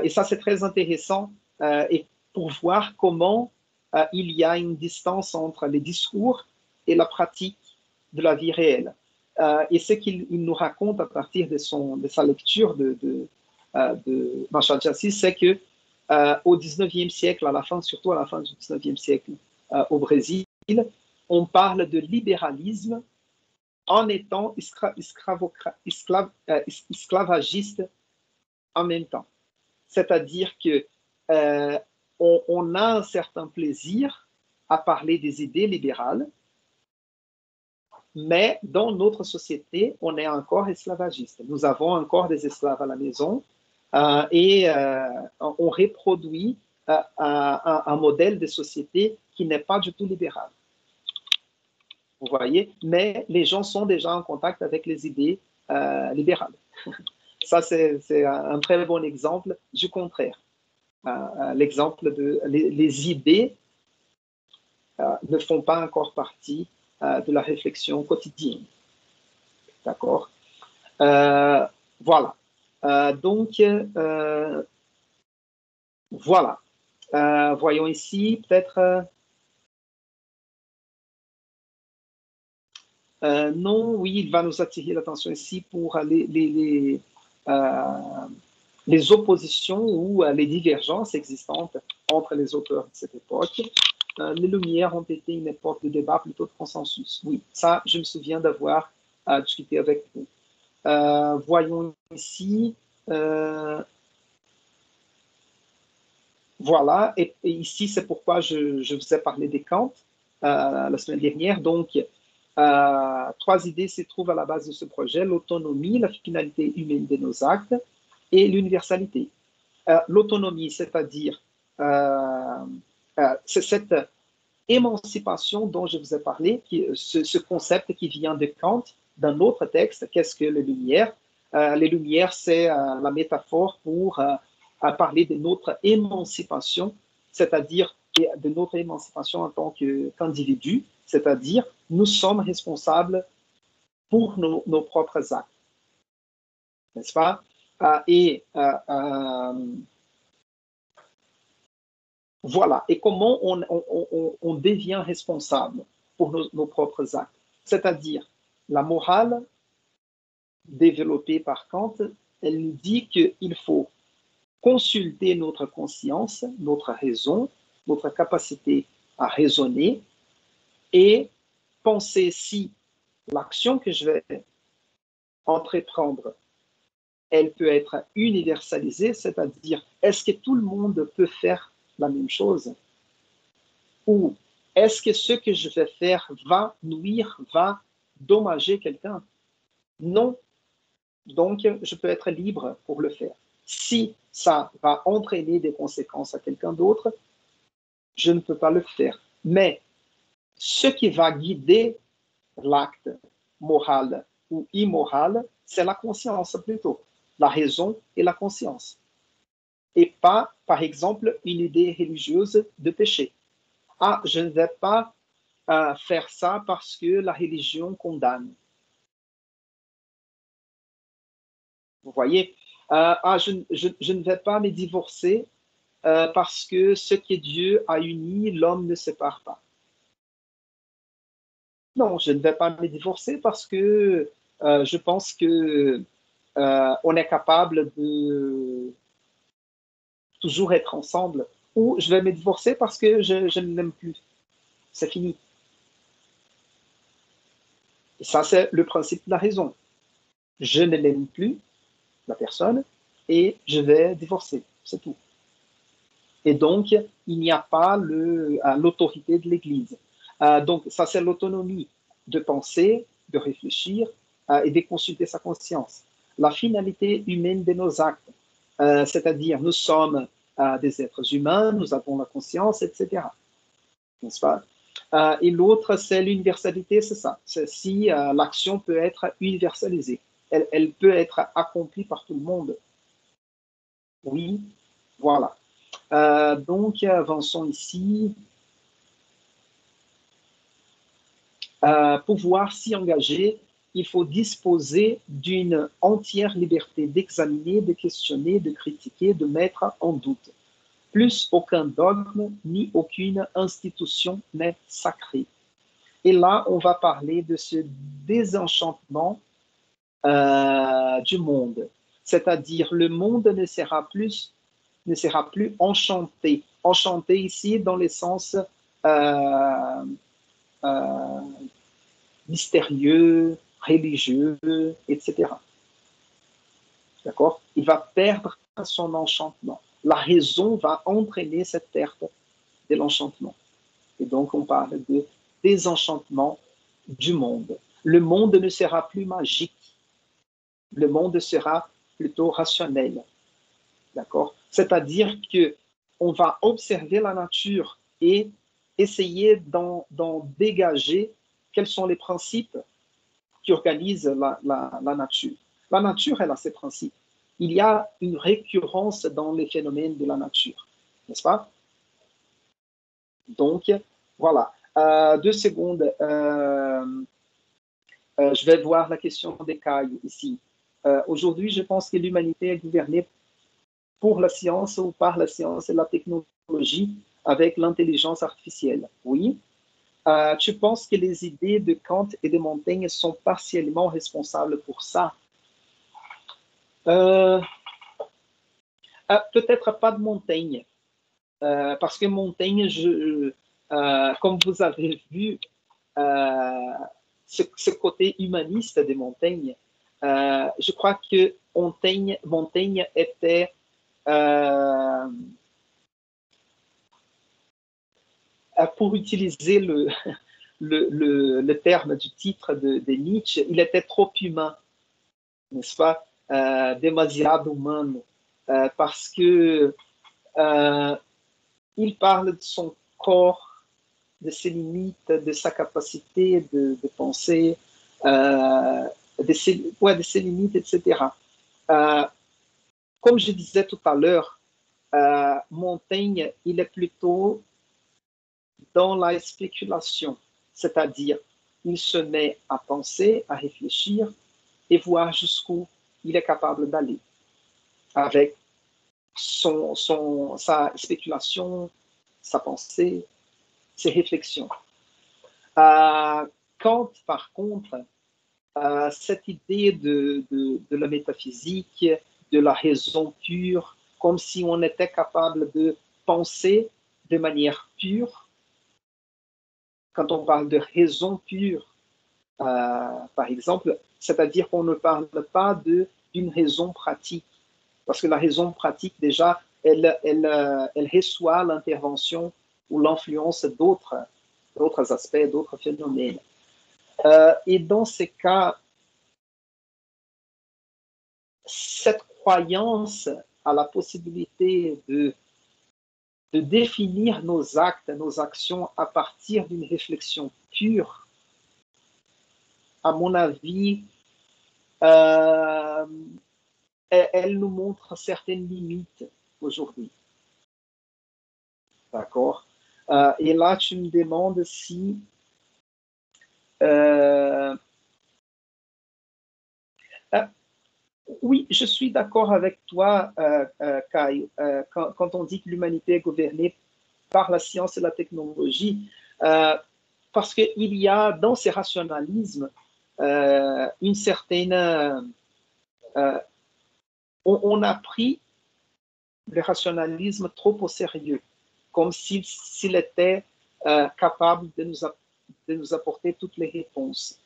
Et ça, c'est très intéressant et pour voir comment il y a une distance entre les discours et la pratique de la vie réelle. Et ce qu'il nous raconte à partir de sa lecture de Machado de Assis, c'est que au XIXe siècle, surtout à la fin du XIXe siècle au Brésil, on parle de libéralisme en étant esclavagiste en même temps. C'est-à-dire que on a un certain plaisir à parler des idées libérales, mais dans notre société, on est encore esclavagiste. Nous avons encore des esclaves à la maison et on reproduit un modèle de société qui n'est pas du tout libéral. Vous voyez? Mais les gens sont déjà en contact avec les idées libérales. Ça, c'est un très bon exemple du contraire. L'exemple de les idées ne font pas encore partie de la réflexion quotidienne. D'accord? Voilà. Donc, voilà. Voyons ici, peut-être... non, oui, il va nous attirer l'attention ici pour les oppositions ou les divergences existantes entre les auteurs de cette époque. les Lumières ont été une époque de débat, plutôt de consensus. Oui, ça, je me souviens d'avoir discuté avec vous. Voyons ici. Voilà, et ici, c'est pourquoi je vous ai parlé des Kant la semaine dernière. Donc, trois idées se trouvent à la base de ce projet: l'autonomie, la finalité humaine de nos actes et l'universalité. L'autonomie, c'est-à-dire c'est cette émancipation dont je vous ai parlé, ce concept qui vient de Kant, d'un autre texte. Qu'est-ce que les Lumières? Les Lumières, c'est la métaphore pour parler de notre émancipation, c'est-à-dire de notre émancipation en tant qu'individu, c'est-à-dire nous sommes responsables pour nos propres actes, n'est-ce pas? Voilà. Et comment on devient responsable pour nos propres actes? C'est-à-dire, la morale développée par Kant, elle nous dit qu'il faut consulter notre conscience, notre raison, notre capacité à raisonner et penser si l'action que je vais entreprendre, elle peut être universalisée, c'est-à-dire, est-ce que tout le monde peut faire la même chose? Ou est-ce que ce que je vais faire va nuire, va dommager quelqu'un? Non. Donc, je peux être libre pour le faire. Si ça va entraîner des conséquences à quelqu'un d'autre, je ne peux pas le faire. Mais ce qui va guider l'acte moral ou immoral, c'est la conscience plutôt, la raison et la conscience. Et pas, par exemple, une idée religieuse de péché. Ah, je ne vais pas faire ça parce que la religion condamne. Vous voyez? Je ne vais pas me divorcer parce que ce que Dieu a uni, l'homme ne sépare pas. Non, je ne vais pas me divorcer parce que je pense que on est capable de toujours être ensemble. Ou je vais me divorcer parce que je ne l'aime plus. C'est fini. Et ça, c'est le principe de la raison. Je ne l'aime plus, la personne, et je vais divorcer. C'est tout. Et donc, il n'y a pas l'autorité de l'Église. Donc, ça, c'est l'autonomie de penser, de réfléchir et de consulter sa conscience. La finalité humaine de nos actes, c'est-à-dire nous sommes des êtres humains, nous avons la conscience, etc. N'est-ce pas? Et l'autre, c'est l'universalité, c'est ça. C'est si l'action peut être universalisée. Elle peut être accomplie par tout le monde. Oui, voilà. Donc, avançons ici. Pouvoir s'y engager, il faut disposer d'une entière liberté d'examiner, de questionner, de critiquer, de mettre en doute. Plus aucun dogme ni aucune institution n'est sacrée. Et là, on va parler de ce désenchantement du monde. C'est-à-dire, le monde ne sera plus enchanté. Enchanté ici dans le sens mystérieux, religieux, etc. D'accord? Il va perdre son enchantement. La raison va entraîner cette perte de l'enchantement. Et donc, on parle de désenchantement du monde. Le monde ne sera plus magique. Le monde sera plutôt rationnel. D'accord? C'est-à-dire que on va observer la nature et essayer d'en dégager quels sont les principes qui organisent la nature. La nature, elle a ses principes. Il y a une récurrence dans les phénomènes de la nature, n'est-ce pas? Donc, voilà. 2 secondes. Je vais voir la question d'écaille ici. Aujourd'hui, je pense que l'humanité est gouvernée pour la science ou par la science et la technologie avec l'intelligence artificielle. Oui. Tu penses que les idées de Kant et de Montaigne sont partiellement responsables pour ça? Peut-être pas de Montaigne, parce que Montaigne, comme vous avez vu, ce côté humaniste de Montaigne, je crois que Montaigne était pour utiliser le terme du titre de Nietzsche, il était trop humain, n'est-ce pas? Demasiado humano, parce que il parle de son corps, de ses limites, de sa capacité de penser, de ses limites, etc. Comme je disais tout à l'heure, Montaigne, il est plutôt dans la spéculation, c'est-à-dire il se met à penser, à réfléchir et voir jusqu'où il est capable d'aller avec sa spéculation, sa pensée, ses réflexions. Kant, par contre, cette idée de la métaphysique, de la raison pure, comme si on était capable de penser de manière pure. Quand on parle de raison pure, par exemple, c'est-à-dire qu'on ne parle pas d'une raison pratique, parce que la raison pratique, déjà, elle reçoit l'intervention ou l'influence d'autres aspects, d'autres phénomènes. Et dans ces cas, cette croyance à la possibilité de définir nos actes, nos actions à partir d'une réflexion pure, à mon avis, elle nous montre certaines limites aujourd'hui. D'accord? Et là, tu me demandes si oui, je suis d'accord avec toi, Kai, quand on dit que l'humanité est gouvernée par la science et la technologie, parce qu'il y a dans ces rationalismes une certaine... on a pris le rationalisme trop au sérieux, comme s'il était capable de nous apporter toutes les réponses.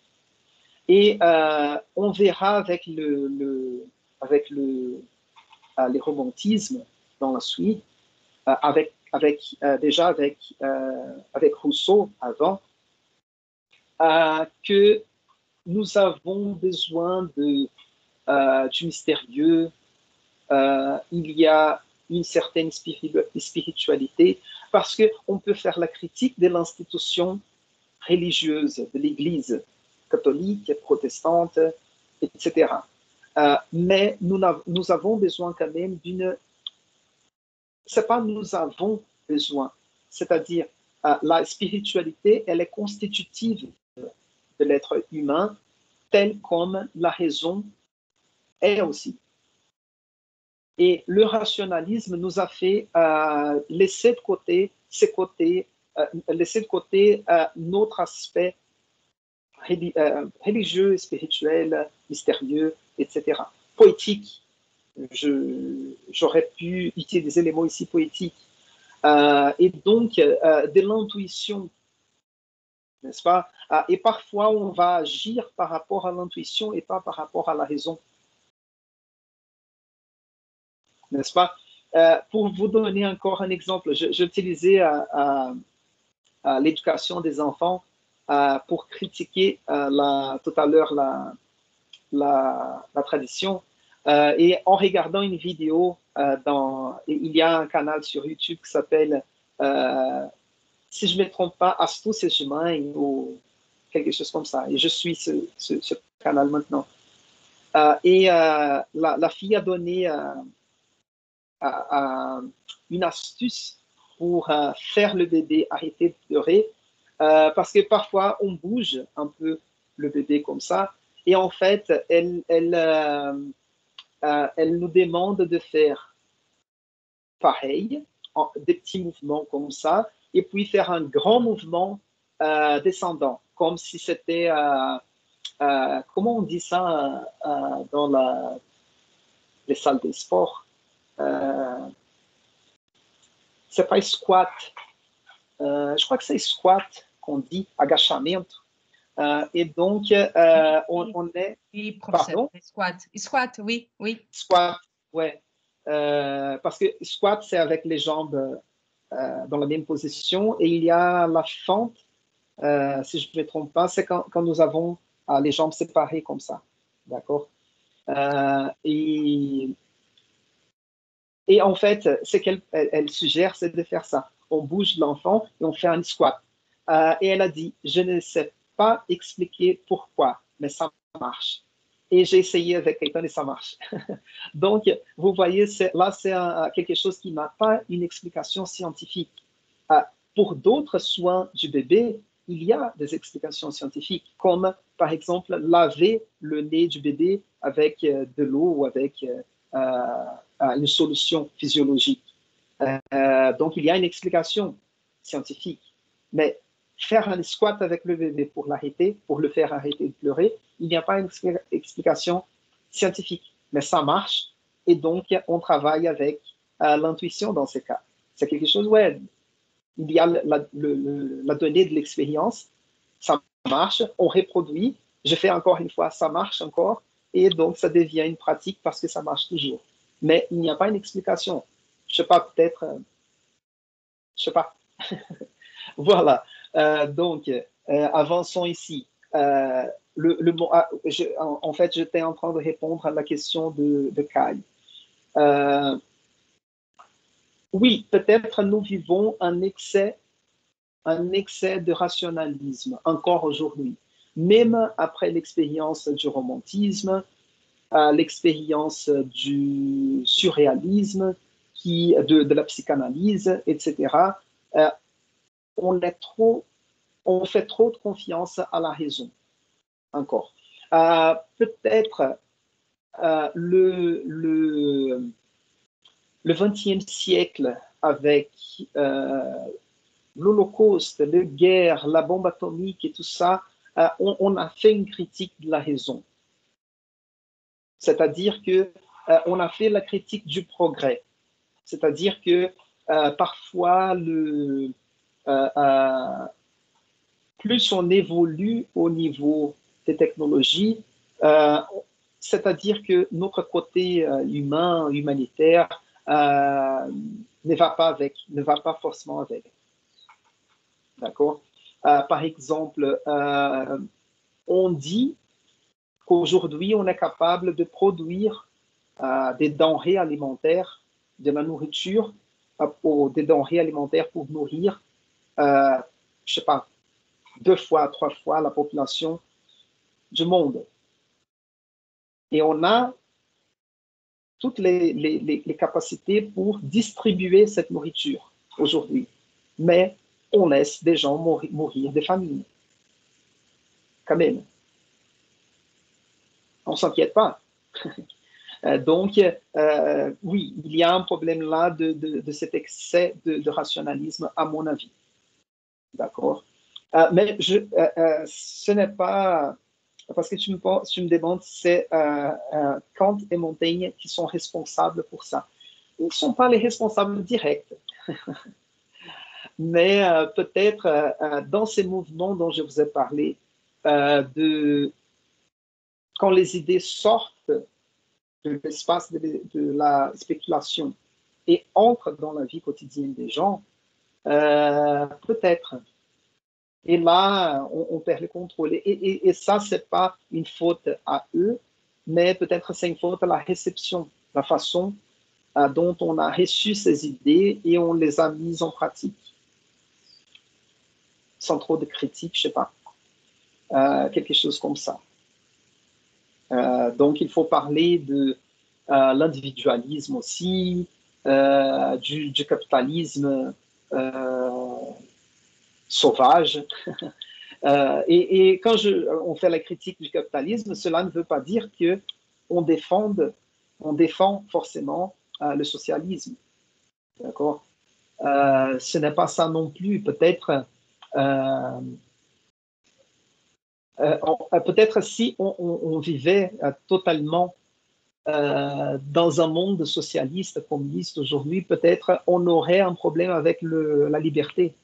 Et on verra avec le romantisme dans la suite, déjà avec Rousseau avant, que nous avons besoin du mystérieux. Il y a une certaine spiritualité, parce qu'on peut faire la critique de l'institution religieuse, de l'Église catholique, protestante, etc. Mais nous avons besoin quand même d'une... C'est pas nous avons besoin, c'est-à-dire la spiritualité, elle est constitutive de l'être humain, telle comme la raison est aussi. Et le rationalisme nous a fait laisser de côté notre aspect religieux, spirituel, mystérieux, etc. Poétique. J'aurais pu utiliser les mots ici poétiques. Et donc, de l'intuition, n'est-ce pas? Et parfois, on va agir par rapport à l'intuition et pas par rapport à la raison. N'est-ce pas? Pour vous donner encore un exemple, j'utilisais l'éducation des enfants pour critiquer tout à l'heure la tradition. Et en regardant une vidéo, il y a un canal sur YouTube qui s'appelle, si je ne me trompe pas, Astuces de Mãe ou quelque chose comme ça. Et je suis ce canal maintenant. Et la fille a donné une astuce pour faire le bébé arrêter de pleurer, parce que parfois on bouge un peu le bébé comme ça, et en fait, elle nous demande de faire pareil, des petits mouvements comme ça, et puis faire un grand mouvement descendant, comme si c'était, comment on dit ça dans les salles de sport, c'est pas squat, je crois que c'est squat qu'on dit, agachamento. Et donc, on est... Oui, professeur, Pardon? Squat, oui, oui. Squat, ouais. Parce que squat, c'est avec les jambes dans la même position. Et il y a la fente, si je ne me trompe pas, c'est quand nous avons les jambes séparées comme ça. D'accord? Et en fait, ce qu'elle suggère, c'est de faire ça. On bouge l'enfant et on fait un squat. Et elle a dit, je ne sais pas expliquer pourquoi, mais ça marche. Et j'ai essayé avec quelqu'un et ça marche. Donc, vous voyez, là, c'est quelque chose qui n'a pas une explication scientifique. Pour d'autres soins du bébé, il y a des explications scientifiques, comme par exemple laver le nez du bébé avec de l'eau ou avec une solution physiologique. Donc, il y a une explication scientifique. Mais faire un squat avec le bébé pour l'arrêter, pour le faire arrêter de pleurer, il n'y a pas une explication scientifique. Mais ça marche. Et donc, on travaille avec l'intuition dans ces cas. C'est quelque chose, ouais, il y a la donnée de l'expérience, ça marche, on reproduit, je fais encore une fois, ça marche encore, et donc ça devient une pratique parce que ça marche toujours. Mais il n'y a pas une explication. Je sais pas, peut-être, je sais pas. Voilà. Donc, avançons ici. En fait, j'étais en train de répondre à la question de Kai. Oui, peut-être nous vivons un excès de rationalisme encore aujourd'hui. Même après l'expérience du romantisme, l'expérience du surréalisme, de la psychanalyse, etc., on fait trop de confiance à la raison, encore. Peut-être le XXe siècle, avec l'Holocauste, les guerres, la bombe atomique et tout ça, on a fait une critique de la raison. C'est-à-dire que on a fait la critique du progrès. C'est-à-dire que parfois, plus on évolue au niveau des technologies, c'est-à-dire que notre côté humain, humanitaire, ne va pas forcément avec. D'accord? Par exemple, on dit qu'aujourd'hui, on est capable de produire des denrées alimentaires, de la nourriture, des denrées alimentaires pour nourrir, je ne sais pas, 2 fois, 3 fois la population du monde. Et on a toutes les capacités pour distribuer cette nourriture aujourd'hui. Mais on laisse des gens mourir de famine. Quand même. On ne s'inquiète pas. Donc, oui, il y a un problème là de cet excès de rationalisme, à mon avis. D'accord? Mais ce n'est pas... Parce que tu me demandes, c'est Kant et Montaigne qui sont responsables pour ça. Ils ne sont pas les responsables directs. Mais peut-être dans ces mouvements dont je vous ai parlé, quand les idées sortent de l'espace de la spéculation et entrent dans la vie quotidienne des gens, peut-être. Et là, on perd le contrôle. Et ça, ce n'est pas une faute à eux, mais peut-être c'est une faute à la réception, la façon dont on a reçu ces idées et on les a mises en pratique. Sans trop de critiques, je ne sais pas. Quelque chose comme ça. Donc, il faut parler de l'individualisme aussi, du capitalisme sauvage. Et quand on fait la critique du capitalisme, cela ne veut pas dire qu'on défend forcément le socialisme. D'accord? Ce n'est pas ça non plus. Peut-être si on vivait totalement dans un monde socialiste, communiste aujourd'hui, peut-être on aurait un problème avec la liberté.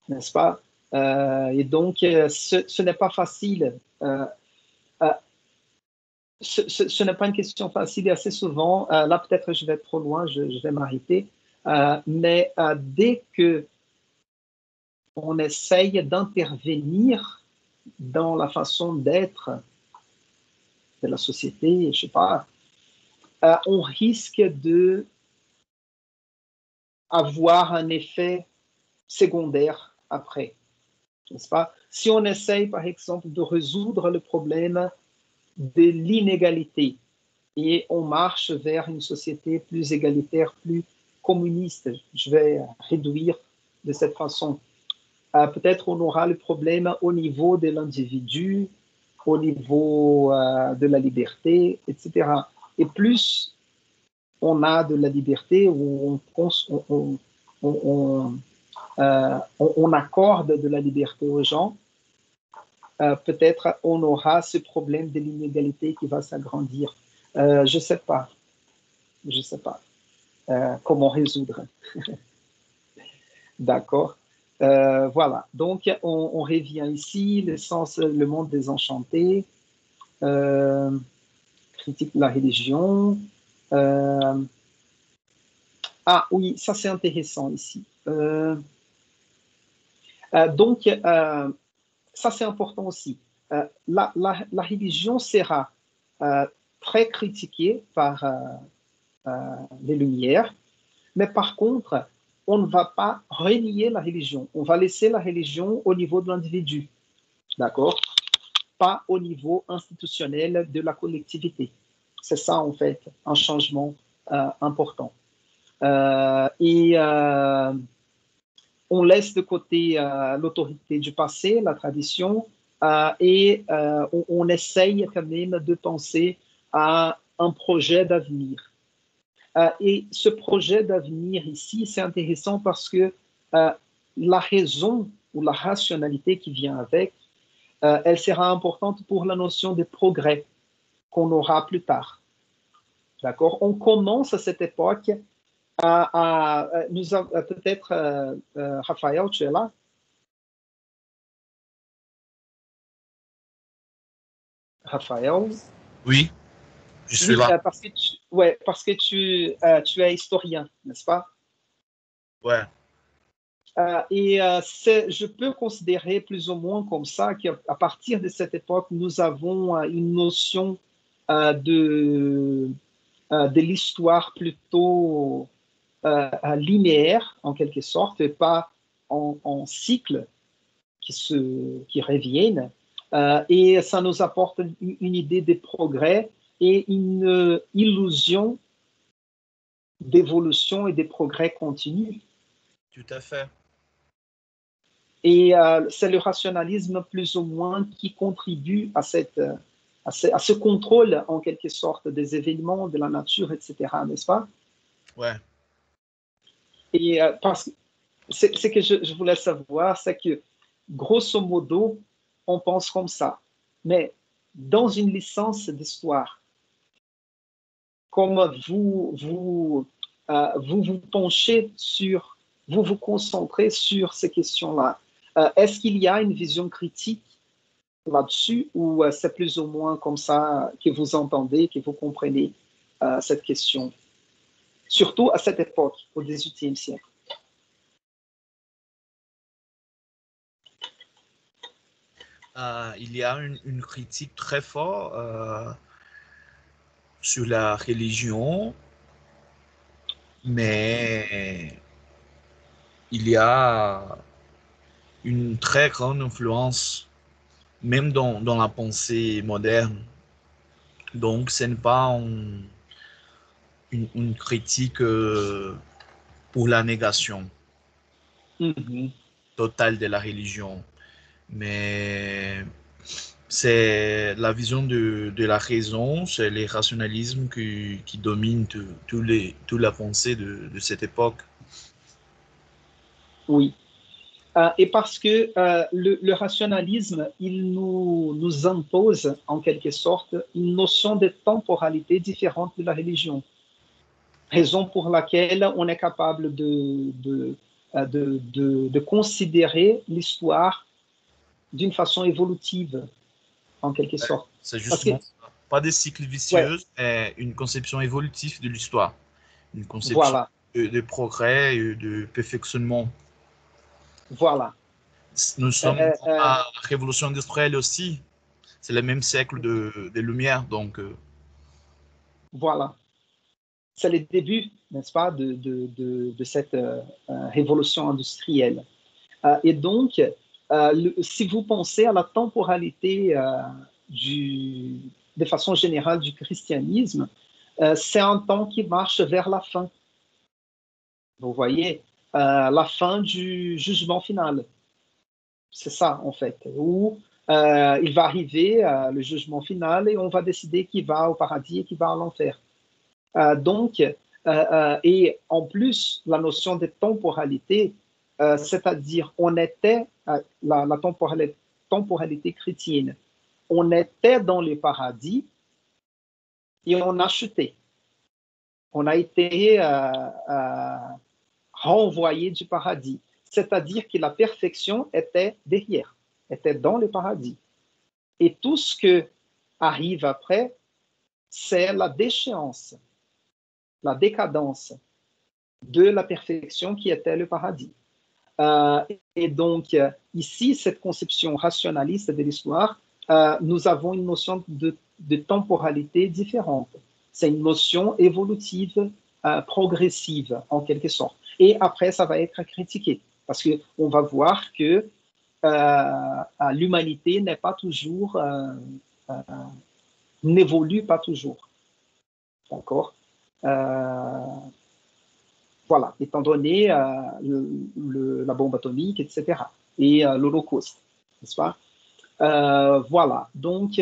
n'est-ce pas? Et donc, ce n'est pas facile. Euh, ce n'est pas une question facile et assez souvent, là peut-être je vais être trop loin, je vais m'arrêter, mais dès que on essaye d'intervenir dans la façon d'être de la société, je sais pas, on risque de avoir un effet secondaire après, n'est-ce pas? Si on essaye, par exemple, de résoudre le problème de l'inégalité et on marche vers une société plus égalitaire, plus communiste, je vais réduire de cette façon. Peut-être on aura le problème au niveau de l'individu, au niveau de la liberté, etc. Et plus on a de la liberté, on accorde de la liberté aux gens, peut-être on aura ce problème de l'inégalité qui va s'agrandir. Je ne sais pas. Je sais pas comment résoudre. D'accord. Voilà. Donc, on revient ici, le monde désenchanté, critique de la religion. Ah oui, ça c'est intéressant ici. Donc, ça c'est important aussi. La religion sera très critiquée par les Lumières, mais par contre, on ne va pas renier la religion. On va laisser la religion au niveau de l'individu, d'accord? Pas au niveau institutionnel de la collectivité. C'est ça, en fait, un changement important. Et on laisse de côté l'autorité du passé, la tradition, et on essaye quand même de penser à un projet d'avenir. Et ce projet d'avenir ici, c'est intéressant parce que la raison ou la rationalité qui vient avec, elle sera importante pour la notion de progrès qu'on aura plus tard. D'accord? On commence à cette époque peut-être, Raphaël, tu es là? Raphaël? Oui, je suis Oui, là. parce que tu es historien, n'est-ce pas? Ouais. Et je peux considérer plus ou moins comme ça qu'à partir de cette époque, nous avons une notion de l'histoire plutôt linéaire, en quelque sorte, et pas en cycle qui reviennent. Et ça nous apporte une idée de progrès et une illusion d'évolution et de progrès continu. Tout à fait. Et c'est le rationalisme plus ou moins qui contribue à ce contrôle en quelque sorte des événements, de la nature, etc., n'est-ce pas? Ouais. Et parce que ce que je voulais savoir, c'est que grosso modo, on pense comme ça. Mais dans une licence d'histoire, comme vous penchez sur, vous vous concentrez sur ces questions-là, est-ce qu'il y a une vision critique là-dessus ou c'est plus ou moins comme ça que vous entendez, que vous comprenez cette question, surtout à cette époque, au XVIIIe siècle? Il y a une critique très forte sur la religion, mais il y a une très grande influence, même dans la pensée moderne. Donc, ce n'est pas une critique pour la négation totale de la religion, mais c'est la vision de la raison, c'est le rationalisme qui domine toute la pensée de cette époque. Oui. Et parce que le rationalisme, il nous impose en quelque sorte une notion de temporalité différente de la religion. Raison pour laquelle on est capable de de considérer l'histoire d'une façon évolutive, en quelque sorte. C'est justement ça. Pas des cycles vicieux, mais une conception évolutive de l'histoire. Une conception Voilà, de progrès et de perfectionnement. voilà. Nous sommes dans la révolution industrielle aussi. C'est le même siècle des Lumières, donc... Voilà. C'est le début, n'est-ce pas, de cette révolution industrielle. Et donc, si vous pensez à la temporalité de façon générale du christianisme, c'est un temps qui marche vers la fin. Vous voyez, la fin du jugement final. C'est ça, en fait, où il va arriver le jugement final et on va décider qui va au paradis et qui va à l'enfer. Donc, et en plus, la notion de temporalité, c'est-à-dire on était, la temporalité chrétienne, on était dans le paradis et on a chuté. On a été renvoyé du paradis. C'est-à-dire que la perfection était derrière, était dans le paradis. Et tout ce qui arrive après, c'est la déchéance, la décadence de la perfection qui était le paradis. Et donc, ici, cette conception rationaliste de l'histoire, nous avons une notion de temporalité différente. C'est une notion évolutive, progressive, en quelque sorte. Et après, ça va être critiqué, parce qu'on va voir que l'humanité n'est pas toujours, n'évolue pas toujours. D'accord? Voilà, étant donné la bombe atomique, etc., et l'Holocauste, n'est-ce pas? Voilà, donc,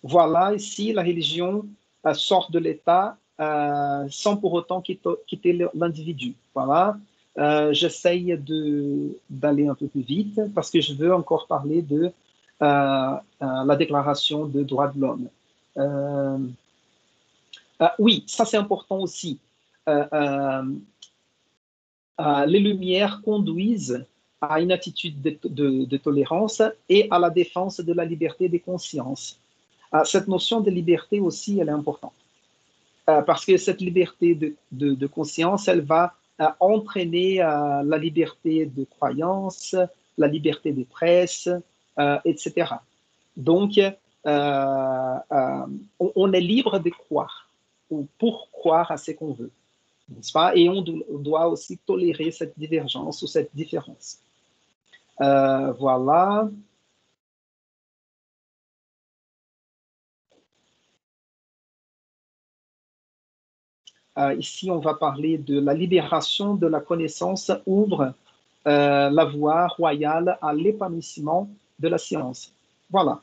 voilà, ici, la religion sort de l'État sans pour autant quitter l'individu. Voilà, j'essaye d'aller un peu plus vite parce que je veux encore parler de la Déclaration des droits de l'homme. Oui, ça c'est important aussi. Les Lumières conduisent à une attitude de tolérance et à la défense de la liberté des consciences. Cette notion de liberté aussi, elle est importante. Parce que cette liberté de conscience, elle va entraîner la liberté de croyance, la liberté de presse, etc. Donc, on est libre de croire, ou pour croire à ce qu'on veut, n'est-ce pas? Et on doit aussi tolérer cette divergence ou cette différence. Voilà. Ici, on va parler de la libération de la connaissance ouvre la voie royale à l'épanouissement de la science. Voilà.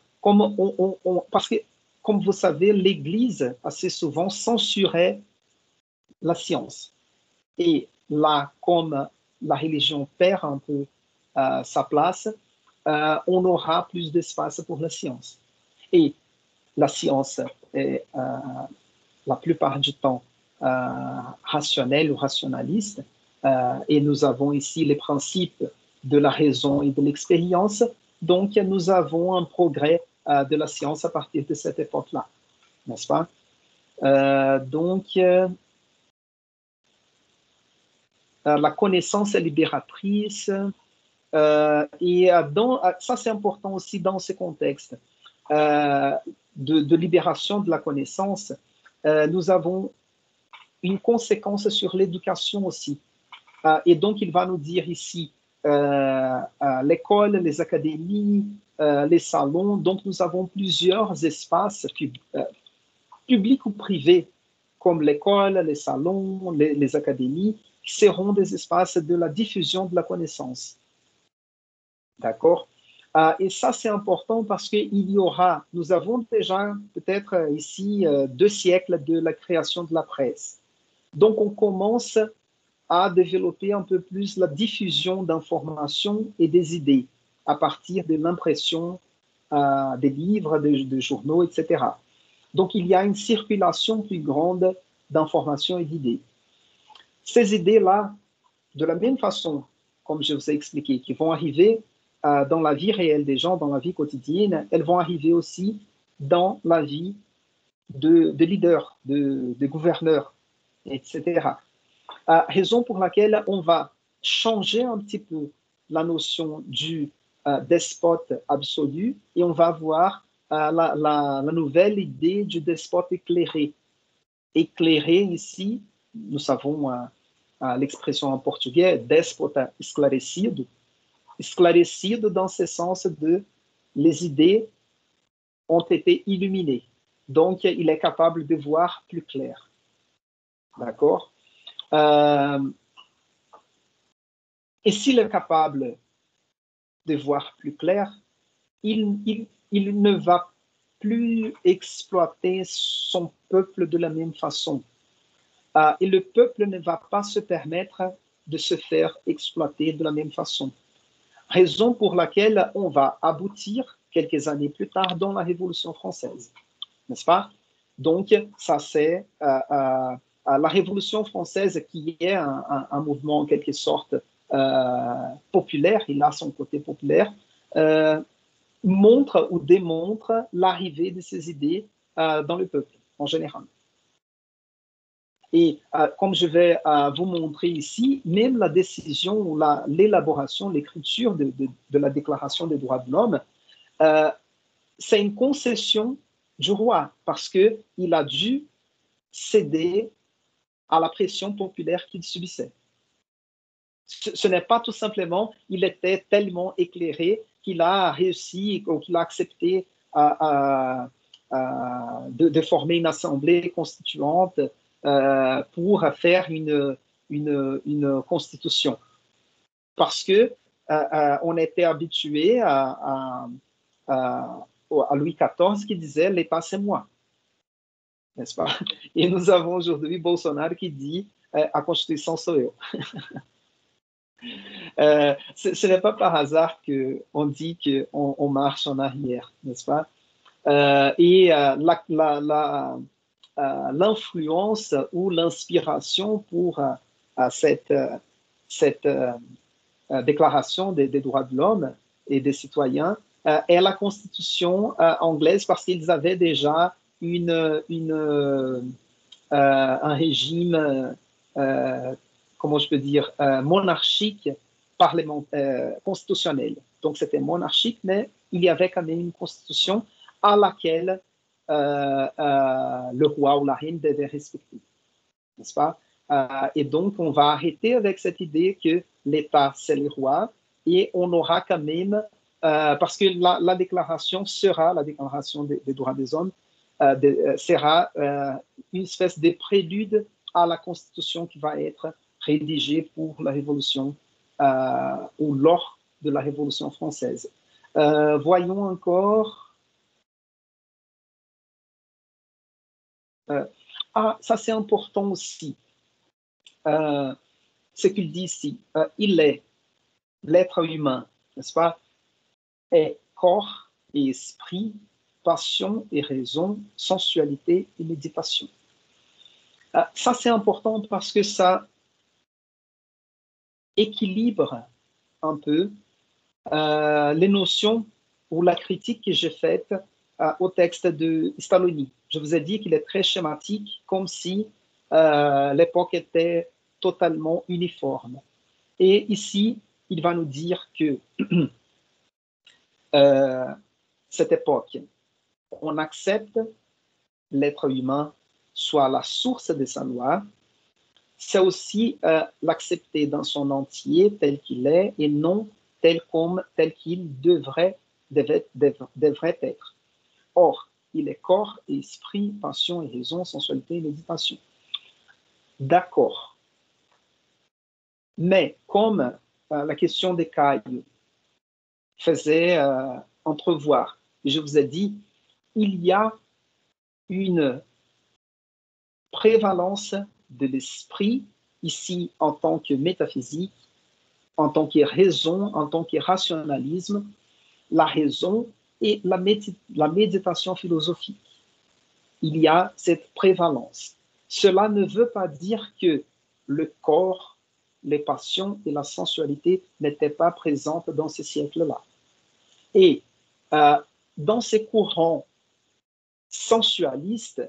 Parce que, comme vous savez, l'Église, assez souvent, censurait la science. Et là, comme la religion perd un peu sa place, on aura plus d'espace pour la science. Et la science est la plupart du temps rationnelle ou rationaliste, et nous avons ici les principes de la raison et de l'expérience. Donc, nous avons un progrès de la science à partir de cette époque-là, n'est-ce pas? Donc, la connaissance est libératrice, et ça c'est important aussi dans ce contexte de libération de la connaissance. Nous avons une conséquence sur l'éducation aussi. Et donc, il va nous dire ici l'école, les académies, les salons. Donc, nous avons plusieurs espaces publics ou privés, comme l'école, les salons, les académies, qui seront des espaces de la diffusion de la connaissance. D'accord? Et ça, c'est important parce qu'il y aura, nous avons déjà peut-être ici 2 siècles de la création de la presse. Donc, on commence à développer un peu plus la diffusion d'informations et des idées à partir de l'impression des livres, des journaux, etc. Donc, il y a une circulation plus grande d'informations et d'idées. Ces idées-là, de la même façon, comme je vous ai expliqué, qui vont arriver dans la vie réelle des gens, dans la vie quotidienne, elles vont arriver aussi dans la vie de leaders, de gouverneurs, etc. Raison pour laquelle on va changer un petit peu la notion du despote absolu et on va avoir la nouvelle idée du despote éclairé. Éclairé ici, nous savons l'expression en portugais, déspota esclarecido, esclarecido dans ce sens de les idées ont été illuminées. Donc, il est capable de voir plus clair. D'accord? Et s'il est capable de voir plus clair, il ne va plus exploiter son peuple de la même façon. Et le peuple ne va pas se permettre de se faire exploiter de la même façon. Raison pour laquelle on va aboutir quelques années plus tard dans la Révolution française. N'est-ce pas? Donc, ça c'est la Révolution française qui est un mouvement en quelque sorte populaire, il a son côté populaire, montre ou démontre l'arrivée de ces idées dans le peuple en général. Et comme je vais vous montrer ici, même la décision ou l'élaboration, l'écriture de la Déclaration des droits de l'homme, c'est une concession du roi parce qu'il a dû céder à la pression populaire qu'il subissait. Ce n'est pas tout simplement, il était tellement éclairé qu'il a réussi ou qu'il a accepté de former une assemblée constituante pour faire une constitution. Parce que on était habitué à Louis XIV qui disait « l'État, c'est moi ». N'est-ce pas? Et nous avons aujourd'hui Bolsonaro qui dit « a Constituição sou eu ». Ce n'est pas par hasard qu'on dit qu'on marche en arrière, n'est-ce pas? Et l'influence ou l'inspiration pour cette déclaration des droits de l'homme et des citoyens est la Constitution anglaise parce qu'ils avaient déjà un régime, comment je peux dire, monarchique, constitutionnel. Donc c'était monarchique, mais il y avait quand même une constitution à laquelle le roi ou la reine devait respecter. N'est-ce pas? Et donc on va arrêter avec cette idée que l'État c'est le roi et on aura quand même, parce que la déclaration sera, la déclaration des droits des hommes, sera une espèce de prélude à la constitution qui va être rédigée pour la Révolution ou lors de la Révolution française. Voyons encore. Ça c'est important aussi. Ce qu'il dit ici, il est l'être humain, n'est-ce pas, est corps et esprit, passion et raison, sensualité et méditation. Ça c'est important parce que ça équilibre un peu les notions ou la critique que j'ai faite au texte de Stalloni. Je vous ai dit qu'il est très schématique, comme si l'époque était totalement uniforme. Et ici, il va nous dire que cette époque, on accepte l'être humain soit la source de sa loi, c'est aussi l'accepter dans son entier tel qu'il est et non tel qu'il devrait être. Or, il est corps, esprit, passion et raison, sensualité et méditation. D'accord. Mais comme la question des Cailles faisait entrevoir, je vous ai dit, il y a une prévalence de l'esprit ici en tant que métaphysique, en tant que raison, en tant que rationalisme, la raison et la méditation philosophique. Il y a cette prévalence. Cela ne veut pas dire que le corps, les passions et la sensualité n'étaient pas présentes dans ces siècles-là. Et dans ces courants sensualistes,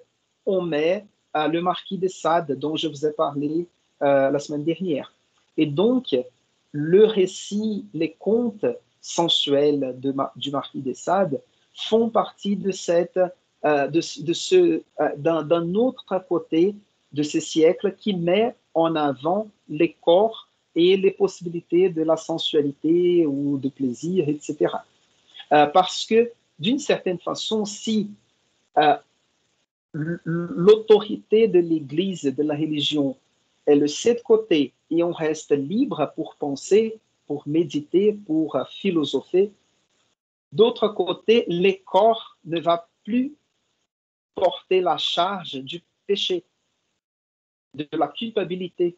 on met le marquis de Sade, dont je vous ai parlé la semaine dernière. Et donc, le récit, les contes sensuels du marquis de Sade font partie de d'un autre côté de ces siècles qui met en avant les corps et les possibilités de la sensualité ou de plaisir, etc. Parce que, d'une certaine façon, si l'autorité de l'Église, de la religion, est le de côté et on reste libre pour penser, pour méditer, pour philosopher, d'autre côté, les corps ne va plus porter la charge du péché, de la culpabilité.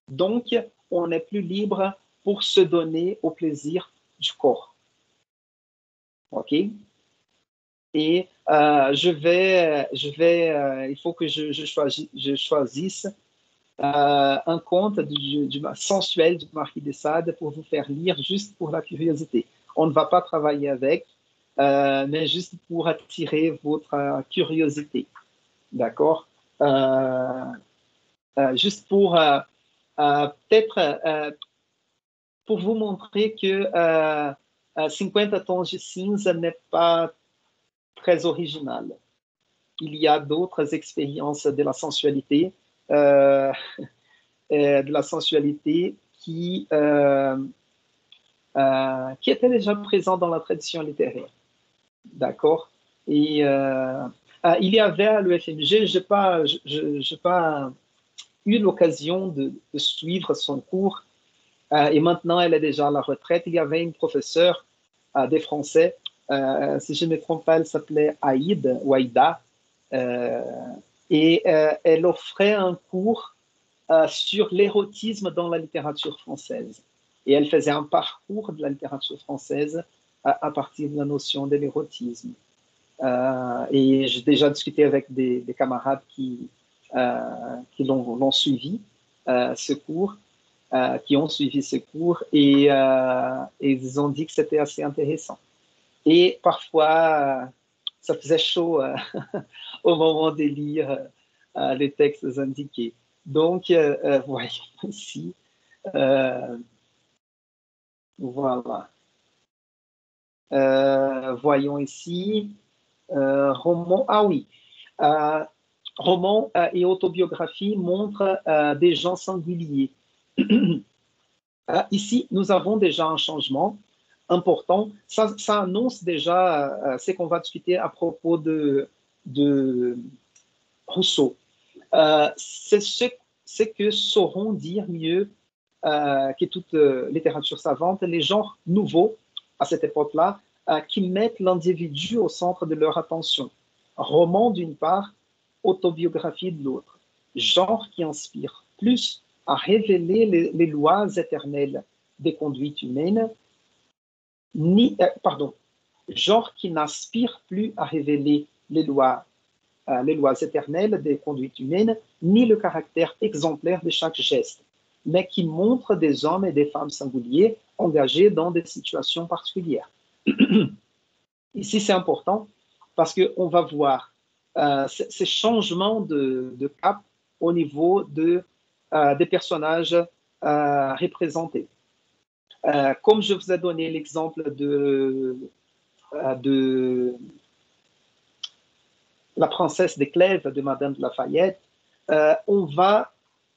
Donc, on n'est plus libre pour se donner au plaisir du corps. OK? Et il faut que je choisisse un conte sensuel du marquis de Sade pour vous faire lire juste pour la curiosité. On ne va pas travailler avec, mais juste pour attirer votre curiosité. D'accord? Juste pour peut-être pour vous montrer que 50 tons de cinza n'est pas très original. Il y a d'autres expériences de la sensualité, qui étaient déjà présentes dans la tradition littéraire. D'accord? Et il y avait à l'UFMG, je n'ai pas eu l'occasion de suivre son cours, et maintenant elle est déjà à la retraite. Il y avait une professeure des Français, si je ne me trompe pas, elle s'appelait Aïd ou Aïda, et elle offrait un cours sur l'érotisme dans la littérature française. Et elle faisait un parcours de la littérature française à partir de la notion de l'érotisme. Et j'ai déjà discuté avec des camarades qui l'ont suivi, ce cours, qui ont suivi ce cours, et ils ont dit que c'était assez intéressant. Et parfois, ça faisait chaud au moment de lire les textes indiqués. Donc, voyons ici. Voilà. Voyons ici. Roman. Ah oui. Roman et autobiographie montrent des gens singuliers. Ici, nous avons déjà un changement important. Ça annonce déjà ce qu'on va discuter à propos de Rousseau. C'est ce que sauront dire mieux que toute littérature savante, les genres nouveaux à cette époque-là, qui mettent l'individu au centre de leur attention. Roman d'une part, autobiographie de l'autre. Genre qui inspire plus à révéler les lois éternelles des conduites humaines, genre qui n'aspire plus à révéler les lois éternelles des conduites humaines, ni le caractère exemplaire de chaque geste, mais qui montre des hommes et des femmes singuliers engagés dans des situations particulières. Ici, c'est important parce qu'on va voir ces changements de cap au niveau des personnages représentés. Comme je vous ai donné l'exemple de la princesse des Clèves de Madame de Lafayette, on va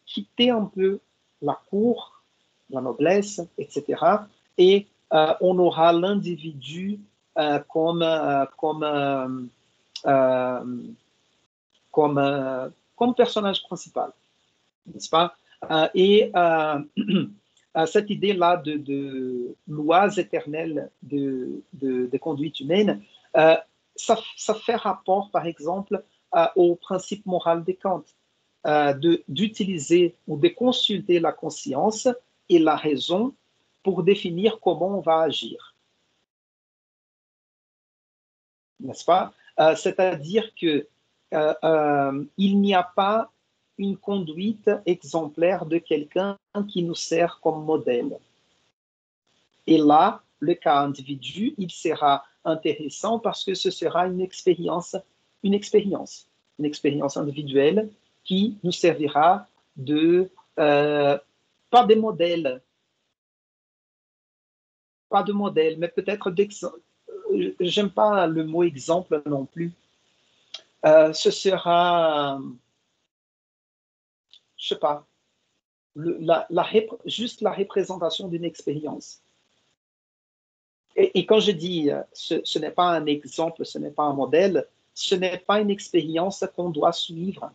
quitter un peu la cour, la noblesse, etc. Et on aura l'individu comme personnage principal, n'est-ce pas? Et cette idée-là de lois éternelles de conduite humaine, ça fait rapport, par exemple, au principe moral de Kant, d'utiliser ou de consulter la conscience et la raison pour définir comment on va agir. N'est-ce pas? C'est-à-dire qu'il n'y a pas une conduite exemplaire de quelqu'un qui nous sert comme modèle. Et là, le cas individu, il sera intéressant parce que ce sera une expérience individuelle qui nous servira de, pas de modèle, mais peut-être j'aime pas le mot exemple non plus. Ce sera, je sais pas, juste la représentation d'une expérience. Et quand je dis ce n'est pas un exemple, ce n'est pas un modèle, ce n'est pas une expérience qu'on doit suivre.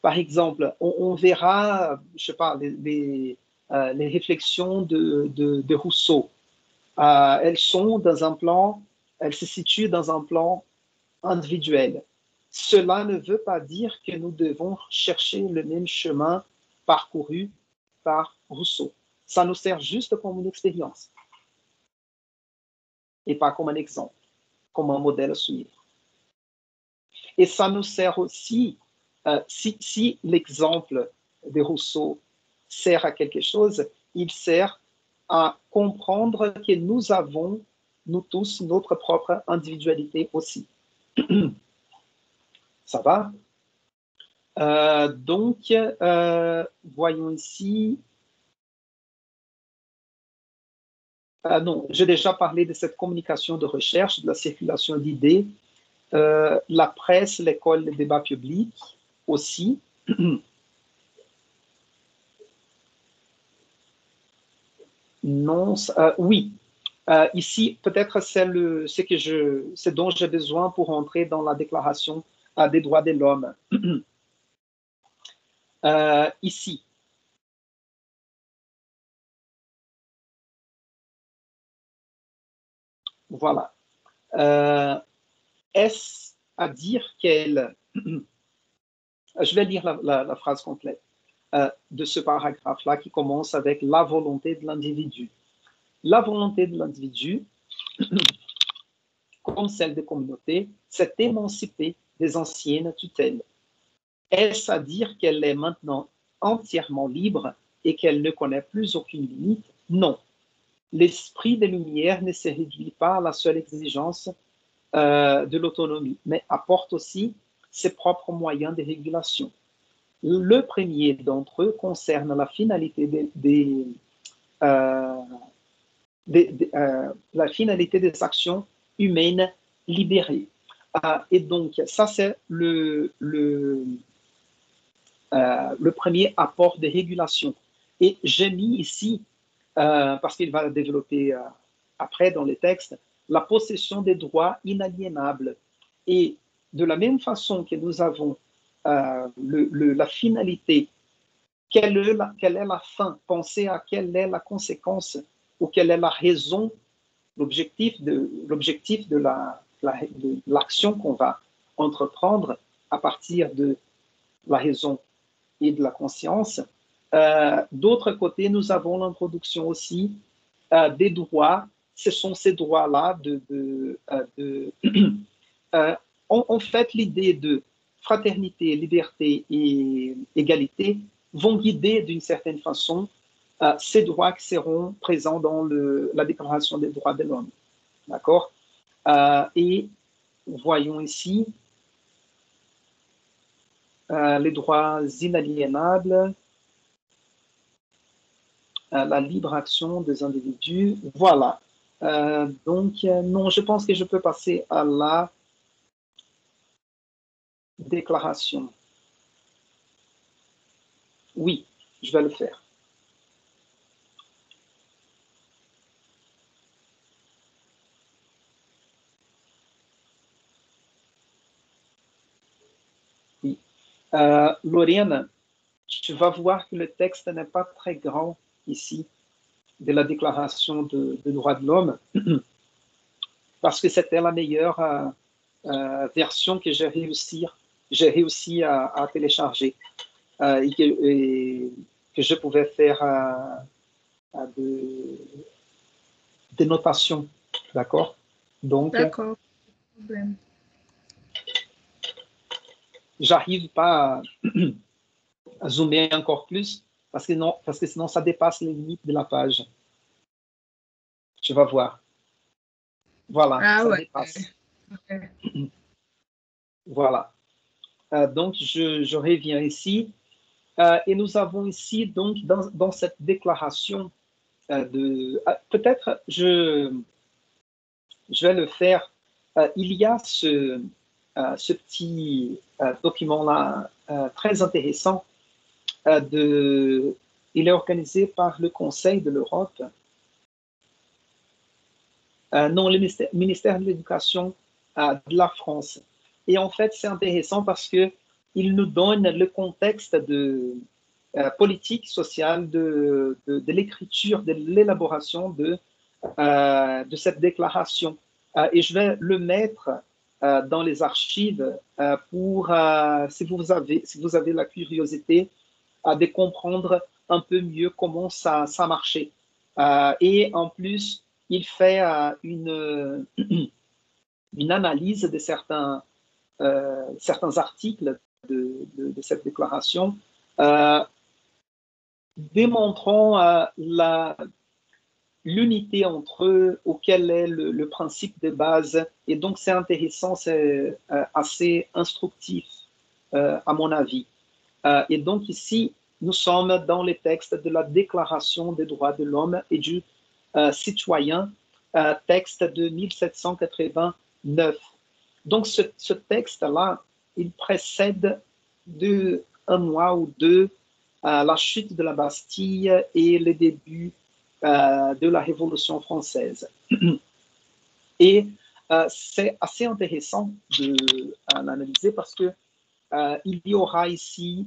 Par exemple, on verra, je sais pas, les réflexions de Rousseau. Elles se situent dans un plan individuel. Cela ne veut pas dire que nous devons chercher le même chemin parcouru par Rousseau. Ça nous sert juste comme une expérience et pas comme un exemple, comme un modèle à suivre. Et ça nous sert aussi, si l'exemple de Rousseau sert à quelque chose, il sert à comprendre que nous avons, nous tous, notre propre individualité aussi. Ça va? Donc, voyons ici. Non, j'ai déjà parlé de cette communication de recherche, de la circulation d'idées, la presse, l'école, le débat public aussi. Non, oui. Ici, peut-être c'est ce dont j'ai besoin pour entrer dans la déclaration des droits de l'homme. Ici. Voilà. Est-ce à dire qu'elle... Je vais lire la phrase complète de ce paragraphe-là qui commence avec la volonté de l'individu. La volonté de l'individu, comme celle des communautés, s'est émancipée des anciennes tutelles. Est-ce à dire qu'elle est maintenant entièrement libre et qu'elle ne connaît plus aucune limite? Non. L'esprit des Lumières ne se réduit pas à la seule exigence de l'autonomie, mais apporte aussi ses propres moyens de régulation. Le premier d'entre eux concerne la finalité la finalité des actions humaines libérées. Et donc, ça, c'est le premier apport de régulation. Et j'ai mis ici, parce qu'il va développer après dans les textes, la possession des droits inaliénables. Et de la même façon que nous avons la finalité, quelle est la fin, penser à quelle est la conséquence ou quelle est la raison, l'objectif de l'action qu'on va entreprendre à partir de la raison et de la conscience. D'autre côté, nous avons l'introduction aussi des droits. Ce sont ces droits-là en fait, l'idée de fraternité, liberté et égalité vont guider d'une certaine façon ces droits qui seront présents dans la Déclaration des droits de l'homme. D'accord? Et voyons ici les droits inaliénables, la libre action des individus. Voilà. Donc, non, je pense que je peux passer à la déclaration. Oui, je vais le faire. Oui. Lorena, tu vas voir que le texte n'est pas très grand ici de la Déclaration des droits de l'homme parce que c'était la meilleure version que j'ai réussi à télécharger et que je pouvais faire des notations, d'accord? Donc, d'accord, pas de problème. j'arrive pas à zoomer encore plus parce que sinon ça dépasse les limites de la page. Tu vas voir. Voilà, Ah ça ouais. dépasse. Ouais. Voilà. Donc, je reviens ici. Et nous avons ici, donc, dans cette déclaration peut-être je vais le faire. Il y a ce petit document-là très intéressant. Il est organisé par le Conseil de l'Europe. Non, le ministère de l'Éducation de la France. Et en fait, c'est intéressant parce qu'il nous donne le contexte de politique sociale, de l'écriture, de l'élaboration de cette déclaration. Et je vais le mettre dans les archives pour, si vous avez la curiosité de comprendre un peu mieux comment ça marchait. Et en plus, il fait une analyse de certains articles de cette déclaration, démontrant l'unité entre eux, auquel est le principe de base. Et donc, c'est intéressant, c'est assez instructif, à mon avis. Et donc, ici, nous sommes dans les textes de la Déclaration des droits de l'homme et du citoyen, texte de 1789. Donc, ce texte-là, il précède un mois ou deux la chute de la Bastille et le début de la Révolution française. Et c'est assez intéressant de l'analyser parce que il y aura ici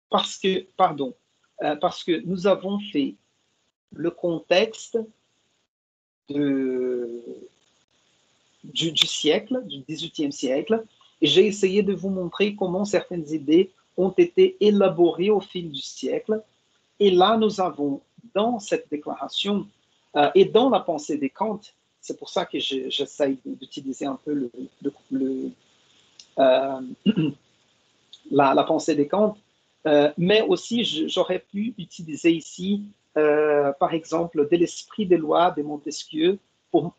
parce que nous avons fait le contexte du siècle, du XVIIIe siècle, et j'ai essayé de vous montrer comment certaines idées ont été élaborées au fil du siècle. Et là, nous avons dans cette déclaration et dans la pensée de Kant, c'est pour ça que j'essaye d'utiliser un peu la pensée de Kant, mais aussi j'aurais pu utiliser ici, par exemple, de l'esprit des lois de Montesquieu pour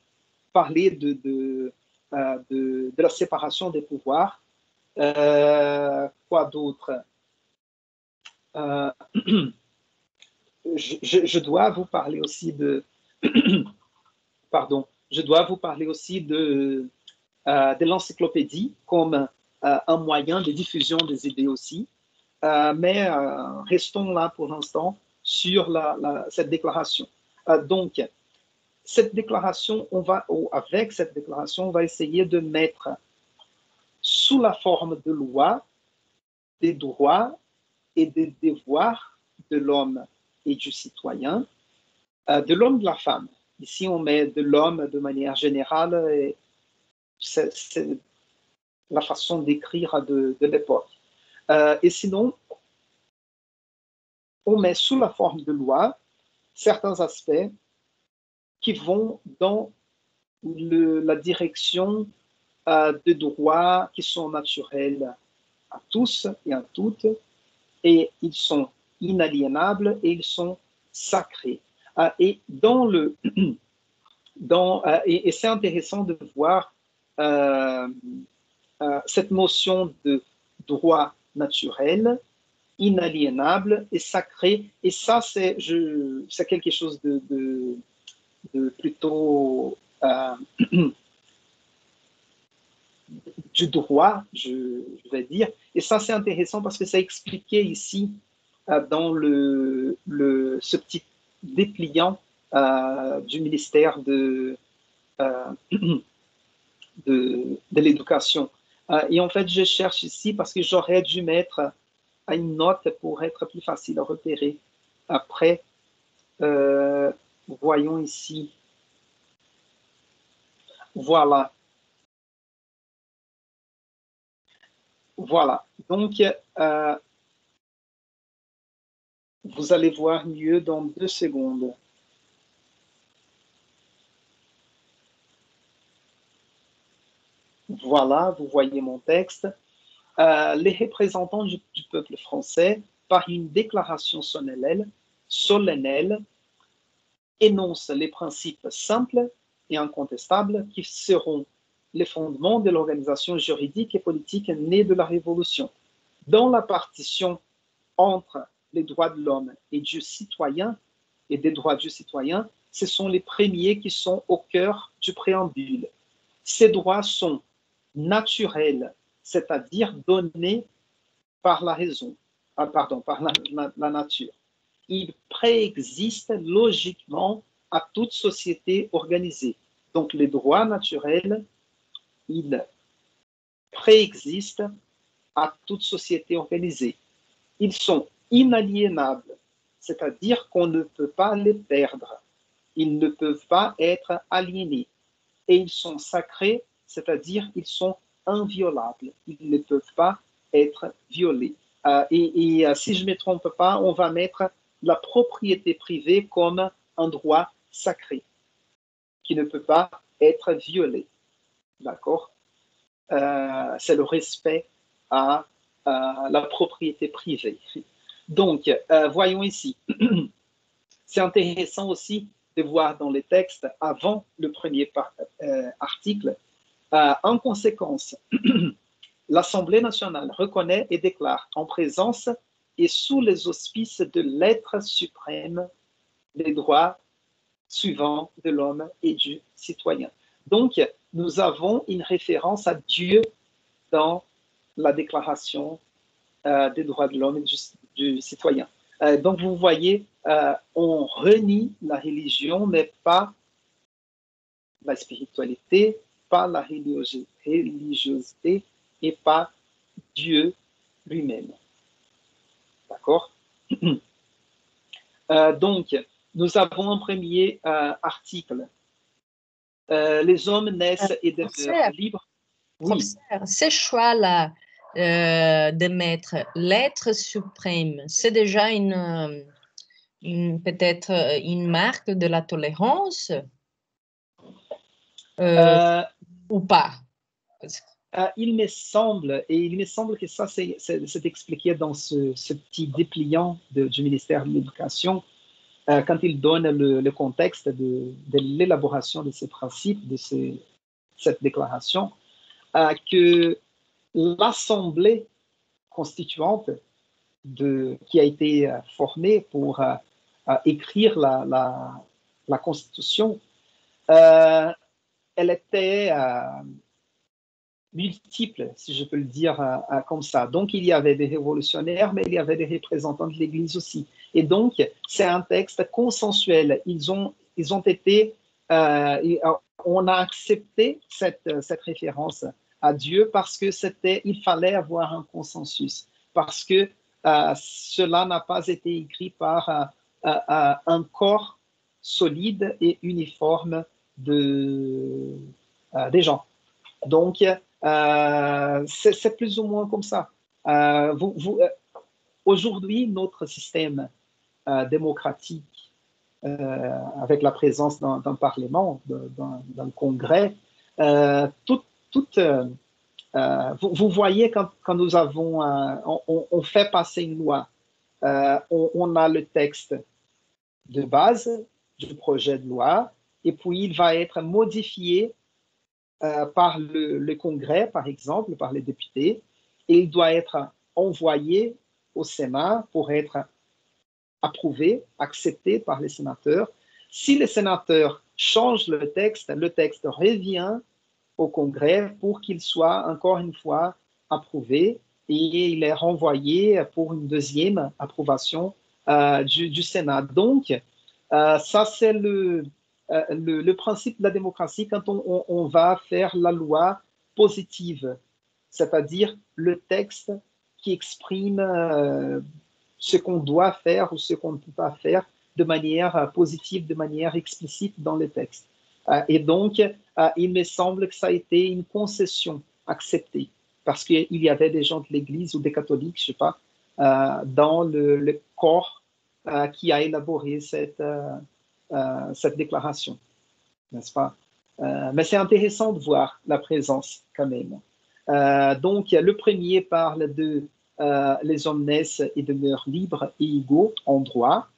parler de la séparation des pouvoirs. Quoi d'autre? Je dois vous parler aussi pardon, je dois vous parler aussi de l'encyclopédie comme un moyen de diffusion des idées aussi. Mais restons là pour l'instant sur cette déclaration. Donc, cette déclaration, avec cette déclaration, on va essayer de mettre sous la forme de loi des droits et des devoirs de l'homme et du citoyen, de l'homme et de la femme. Ici, on met de l'homme de manière générale, et c'est la façon d'écrire de l'époque. Et sinon, on met sous la forme de loi certains aspects qui vont dans la direction de droits qui sont naturels à tous et à toutes, et ils sont inaliénables et ils sont sacrés. Et et c'est intéressant de voir cette notion de droit naturel, inaliénable et sacré. Et ça, c'est quelque chose de plutôt du droit, je vais dire. Et ça, c'est intéressant parce que c'est expliqué ici dans ce petit dépliant du ministère de l'éducation. Et en fait, je cherche ici parce que j'aurais dû mettre une note pour être plus facile à repérer. Après, voyons ici. Voilà. Voilà. Donc, vous allez voir mieux dans 2 secondes. Voilà, vous voyez mon texte. Les représentants du peuple français, par une déclaration solennelle, énoncent les principes simples et incontestables qui seront les fondements de l'organisation juridique et politique née de la Révolution. Dans la partition entre les droits de l'homme et du citoyen et des droits du citoyen, ce sont les premiers qui sont au cœur du préambule. Ces droits sont naturels, c'est-à-dire donnés par la raison, par la nature. Ils préexistent logiquement à toute société organisée. Donc les droits naturels, ils préexistent à toute société organisée. Ils sont inaliénables, c'est-à-dire qu'on ne peut pas les perdre. Ils ne peuvent pas être aliénés. Et ils sont sacrés, c'est-à-dire ils sont inviolables. Ils ne peuvent pas être violés. Si je ne me trompe pas, on va mettre la propriété privée comme un droit sacré qui ne peut pas être violé. D'accord? C'est le respect à la propriété privée. Donc, voyons ici. C'est intéressant aussi de voir dans les textes, avant le premier article, en conséquence, l'Assemblée nationale reconnaît et déclare en présence et sous les auspices de l'être suprême les droits suivants de l'homme et du citoyen. Donc, nous avons une référence à Dieu dans la déclaration des droits de l'homme et du citoyen. Donc, vous voyez, on renie la religion, mais pas la spiritualité, pas la religiosité et pas Dieu lui-même. D'accord? Donc, nous avons un premier article. Les hommes naissent et demeurent libres. Oui. Ce choix-là de mettre l'être suprême, c'est déjà peut-être une marque de la tolérance ou pas? Il me semble que ça, c'est expliqué dans ce petit dépliant du ministère de l'Éducation, quand il donne le contexte de l'élaboration de ces principes, de cette déclaration, que l'Assemblée constituante qui a été formée pour écrire la Constitution, elle était multiple, si je peux le dire comme ça. Donc, il y avait des révolutionnaires, mais il y avait des représentants de l'Église aussi. Et donc, c'est un texte consensuel. Ils ont été, on a accepté cette référence à Dieu parce que il fallait avoir un consensus, parce que cela n'a pas été écrit par un corps solide et uniforme des gens. Donc, c'est plus ou moins comme ça. Aujourd'hui, notre système démocratique, avec la présence d'un parlement, d'un congrès, vous voyez quand nous avons, on fait passer une loi, on a le texte de base du projet de loi, et puis il va être modifié par le Congrès, par exemple, par les députés, et il doit être envoyé au Sénat pour être approuvé, accepté par les sénateurs. Si les sénateurs changent le texte revient au Congrès pour qu'il soit encore une fois approuvé et il est renvoyé pour une deuxième approbation du Sénat. Donc, ça c'est le principe de la démocratie quand on va faire la loi positive, c'est-à-dire le texte qui exprime ce qu'on doit faire ou ce qu'on ne peut pas faire de manière positive, de manière explicite dans le texte. Et donc, il me semble que ça a été une concession acceptée parce qu'il y avait des gens de l'Église ou des catholiques, je ne sais pas, dans le corps qui a élaboré cette déclaration, n'est-ce pas? Mais c'est intéressant de voir la présence quand même. Donc, le premier parle de les hommes naissent et demeurent libres et égaux en droit.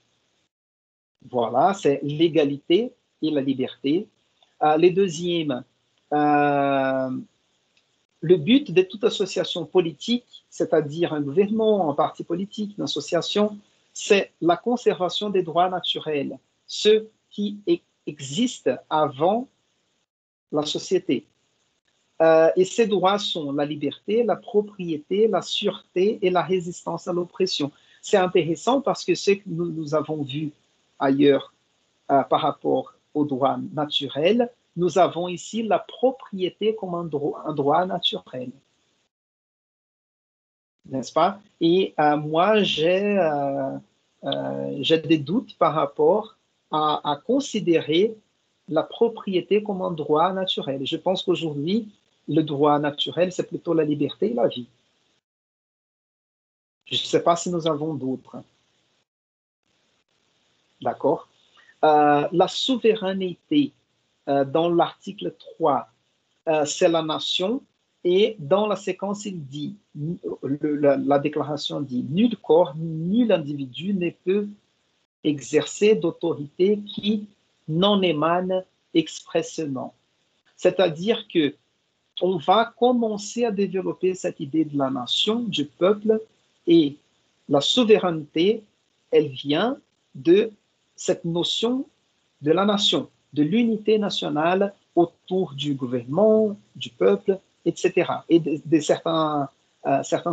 Voilà, c'est l'égalité et la liberté. Les deuxièmes, le but de toute association politique, c'est-à-dire un gouvernement, un parti politique, une association, c'est la conservation des droits naturels, ceux qui existent avant la société. Et ces droits sont la liberté, la propriété, la sûreté et la résistance à l'oppression. C'est intéressant parce que ce que nous avons vu ailleurs par rapport aux droits naturels, nous avons ici la propriété comme un droit naturel. N'est-ce pas? Et moi, j'ai des doutes par rapport à considérer la propriété comme un droit naturel. Je pense qu'aujourd'hui, le droit naturel, c'est plutôt la liberté et la vie. Je ne sais pas si nous avons d'autres. D'accord? La souveraineté, dans l'article 3, c'est la nation, et dans la séquence, il dit, la déclaration dit, nul corps, nul individu ne peut exercer d'autorité qui n'en émane expressément. C'est-à-dire que on va commencer à développer cette idée de la nation, du peuple, et la souveraineté, elle vient de cette notion de la nation, de l'unité nationale autour du gouvernement, du peuple, etc. Et de certains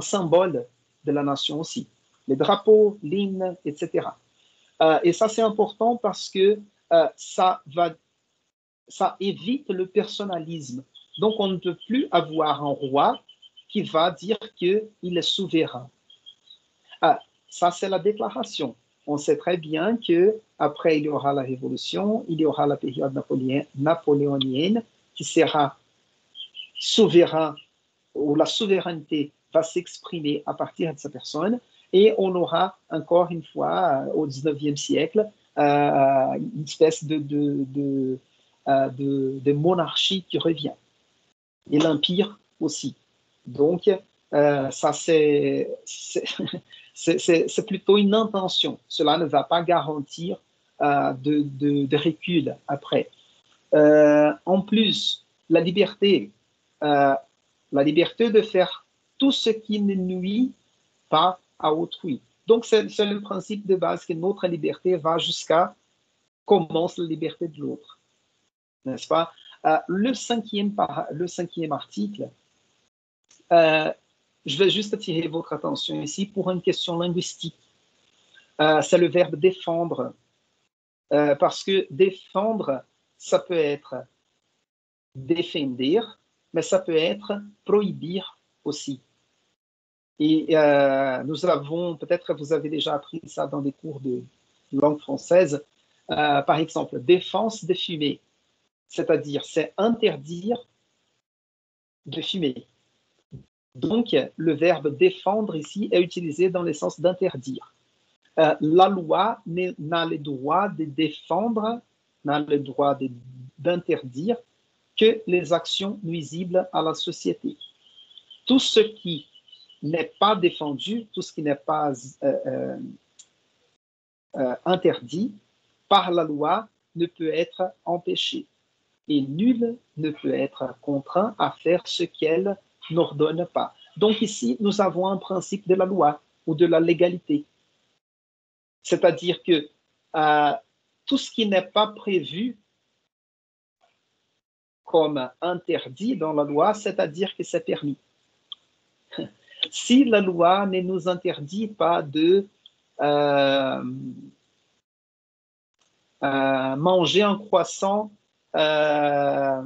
symboles de la nation aussi, les drapeaux, l'hymne, etc. Et ça, c'est important parce que ça évite le personnalisme. Donc, on ne peut plus avoir un roi qui va dire qu'il est souverain. Ça, c'est la déclaration. On sait très bien qu'après, il y aura la Révolution, il y aura la période napoléonienne qui sera souverain, où la souveraineté va s'exprimer à partir de sa personne, et on aura encore une fois, au 19e siècle, une espèce de monarchie qui revient, et l'empire aussi. Donc, ça, c'est plutôt une intention. Cela ne va pas garantir de recul après. En plus, la liberté de faire tout ce qui ne nuit pas à autrui. Donc, c'est le principe de base que notre liberté va jusqu'à commence la liberté de l'autre. N'est-ce pas? Le cinquième article, je vais juste attirer votre attention ici pour une question linguistique. C'est le verbe défendre. Parce que défendre, ça peut être défender, mais ça peut être prohibir aussi. Et nous avons, peut-être vous avez déjà appris ça dans des cours de langue française, par exemple, défense de fumer, c'est-à-dire c'est interdire de fumer. Donc, le verbe défendre ici est utilisé dans le sens d'interdire. La loi n'a le droit de défendre, n'a le droit d'interdire que les actions nuisibles à la société. Tout ce qui n'est pas défendu, tout ce qui n'est pas interdit par la loi ne peut être empêché. Et nul ne peut être contraint à faire ce qu'elle n'ordonne pas. Donc ici, nous avons un principe de la loi ou de la légalité. C'est-à-dire que tout ce qui n'est pas prévu comme interdit dans la loi, c'est-à-dire que c'est permis. Si la loi ne nous interdit pas de manger un croissant le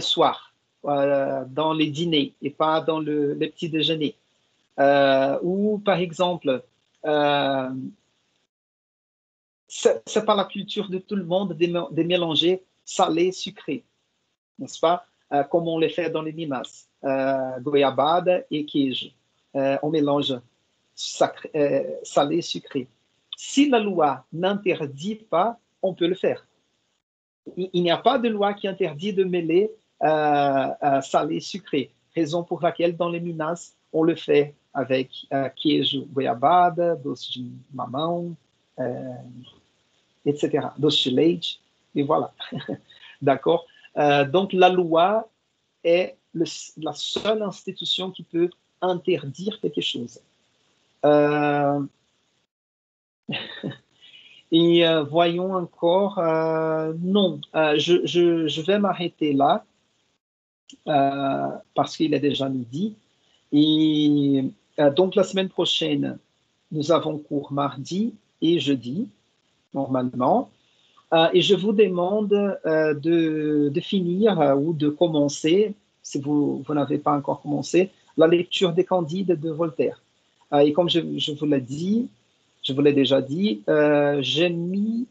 soir, dans les dîners et pas dans les petits déjeuners, ou par exemple, c'est pas la culture de tout le monde de mélanger salé, sucré, n'est-ce pas? Comme on le fait dans les minas, goiabada et queijo. On mélange salé, sucré. Si la loi n'interdit pas, on peut le faire. il n'y a pas de loi qui interdit de mêler salé et sucré, raison pour laquelle dans les Minas, on le fait avec queijo goiabada, doce de mamão, etc., doce de leite, et voilà. D'accord? Donc, la loi est la seule institution qui peut interdire quelque chose. Et voyons encore, non, je vais m'arrêter là parce qu'il est déjà midi. Et donc, la semaine prochaine, nous avons cours mardi et jeudi, normalement. Et je vous demande de finir ou de commencer, si vous n'avez pas encore commencé, la lecture des Candides de Voltaire. Et comme je vous l'ai dit, je vous l'ai déjà dit, j'ai mis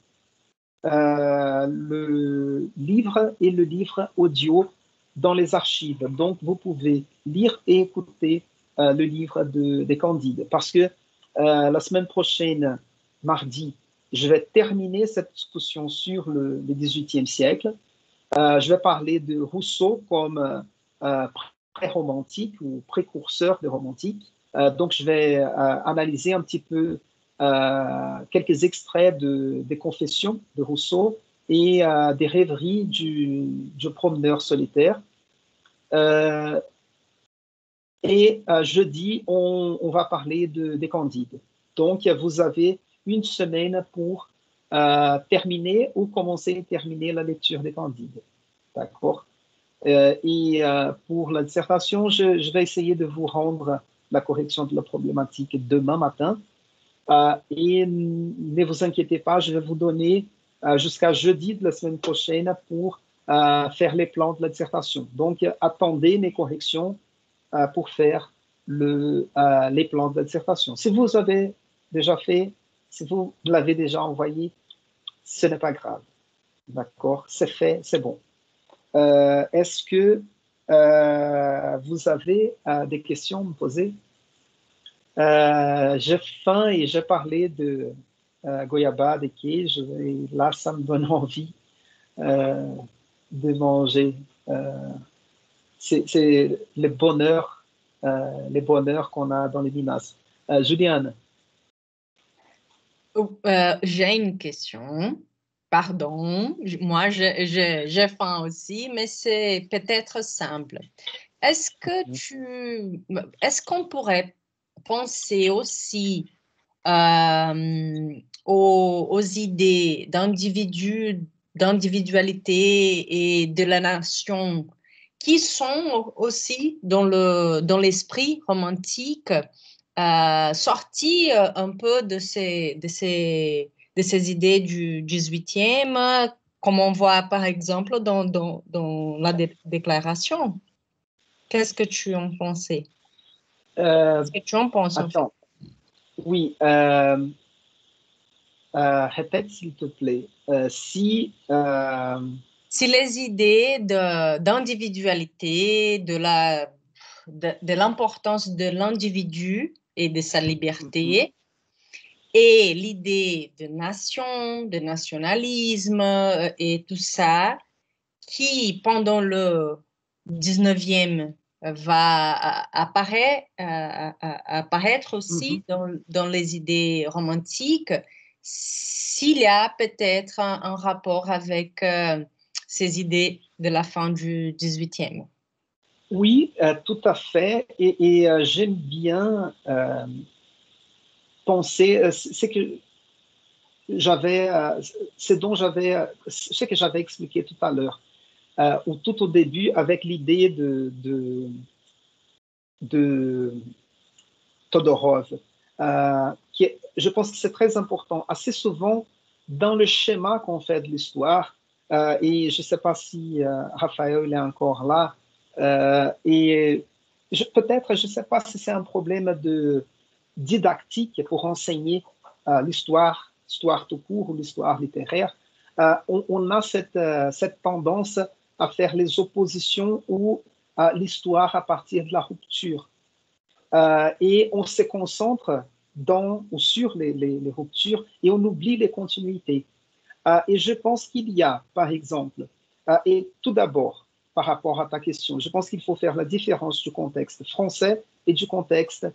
le livre et le livre audio dans les archives. Donc, vous pouvez lire et écouter le livre des Candides. Parce que la semaine prochaine, mardi, je vais terminer cette discussion sur le XVIIIe siècle. Je vais parler de Rousseau comme pré-romantique ou précurseur des romantiques. Donc, je vais analyser un petit peu quelques extraits des confessions de Rousseau et des rêveries du promeneur solitaire. Et jeudi, on va parler des Candides. Donc, vous avez une semaine pour terminer ou commencer et terminer la lecture des Candides. D'accord? Et pour la dissertation, je vais essayer de vous rendre la correction de la problématique demain matin. Et ne vous inquiétez pas, je vais vous donner jusqu'à jeudi de la semaine prochaine pour faire les plans de la dissertation. Donc, attendez mes corrections pour faire les plans de la dissertation. Si vous avez déjà fait, si vous l'avez déjà envoyé, ce n'est pas grave. D'accord? C'est fait, c'est bon. Est-ce que vous avez des questions à me poser? J'ai faim et j'ai parlé de goiabada et queijo, et là, ça me donne envie de manger. C'est le bonheur qu'on a dans les Minas. Juliane. J'ai une question. Pardon, moi j'ai faim aussi, mais c'est peut-être simple. Est-ce qu'on pourrait penser aussi aux idées d'individualité et de la nation qui sont aussi dans l'esprit romantique, sorties un peu de ces idées du 18e, comme on voit par exemple dans la déclaration. Qu'est-ce que tu en pensais? Qu'est-ce que tu en penses? Attends. En fait? Oui. Répète s'il te plaît. Si les idées d'individualité, de l'importance de l'individu et de sa liberté, et l'idée de nation, de nationalisme et tout ça, qui pendant le 19e va apparaître aussi dans les idées romantiques, s'il y a peut-être un rapport avec ces idées de la fin du 18e. Oui, tout à fait. Et j'aime bien penser, ce que j'avais expliqué tout à l'heure, ou tout au début, avec l'idée de Todorov, je pense que c'est très important. Assez souvent, dans le schéma qu'on fait de l'histoire, et je ne sais pas si Raphaël est encore là, et peut-être, je ne sais pas si c'est un problème de didactique pour enseigner l'histoire tout court ou l'histoire littéraire. On a cette tendance à faire les oppositions ou l'histoire à partir de la rupture. Et on se concentre sur les ruptures et on oublie les continuités. Et je pense qu'il y a, par exemple, et tout d'abord, par rapport à ta question, je pense qu'il faut faire la différence du contexte français et du contexte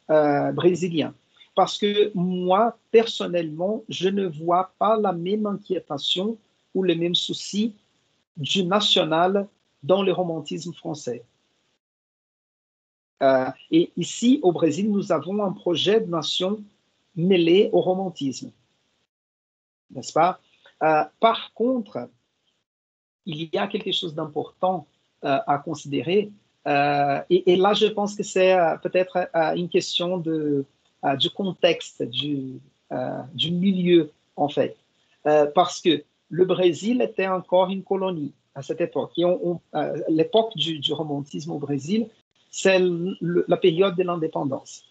brésilien. Parce que moi, personnellement, je ne vois pas la même inquiétation ou le même souci du national dans le romantisme français. Et ici, au Brésil, nous avons un projet de nation mêlé au romantisme, n'est-ce pas? Par contre, il y a quelque chose d'important à considérer. Et là, je pense que c'est peut-être une question du contexte, du milieu, en fait. Parce que le Brésil était encore une colonie à cette époque. Et l'époque du romantisme au Brésil, c'est la période de l'indépendance,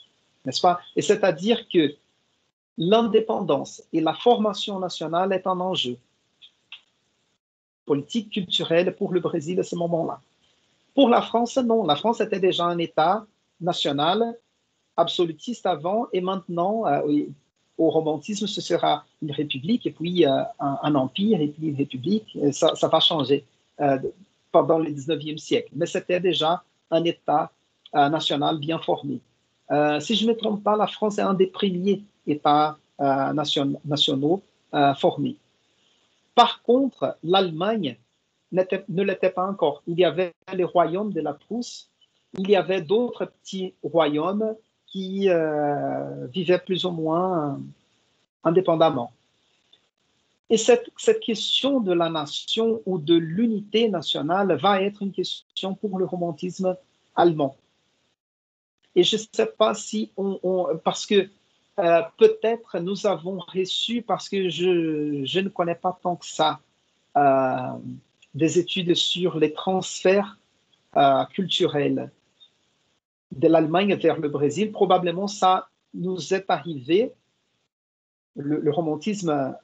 n'est-ce pas? Et c'est-à-dire que l'indépendance et la formation nationale est un enjeu politique, culturelle pour le Brésil à ce moment-là. Pour la France, non. La France était déjà un État national, absolutiste avant, et maintenant, au romantisme, ce sera une république, et puis un empire, et puis une république. Ça va changer pendant le 19e siècle. Mais c'était déjà un État national bien formé. Si je ne me trompe pas, la France est un des premiers États nationaux formés. Par contre, l'Allemagne ne l'était pas encore. Il y avait les royaumes de la Prusse, il y avait d'autres petits royaumes qui vivaient plus ou moins indépendamment. Et cette question de la nation ou de l'unité nationale va être une question pour le romantisme allemand. Et je ne sais pas si parce que peut-être nous avons reçu, parce que je ne connais pas tant que ça, des études sur les transferts culturels de l'Allemagne vers le Brésil. Probablement, ça nous est arrivé, le romantisme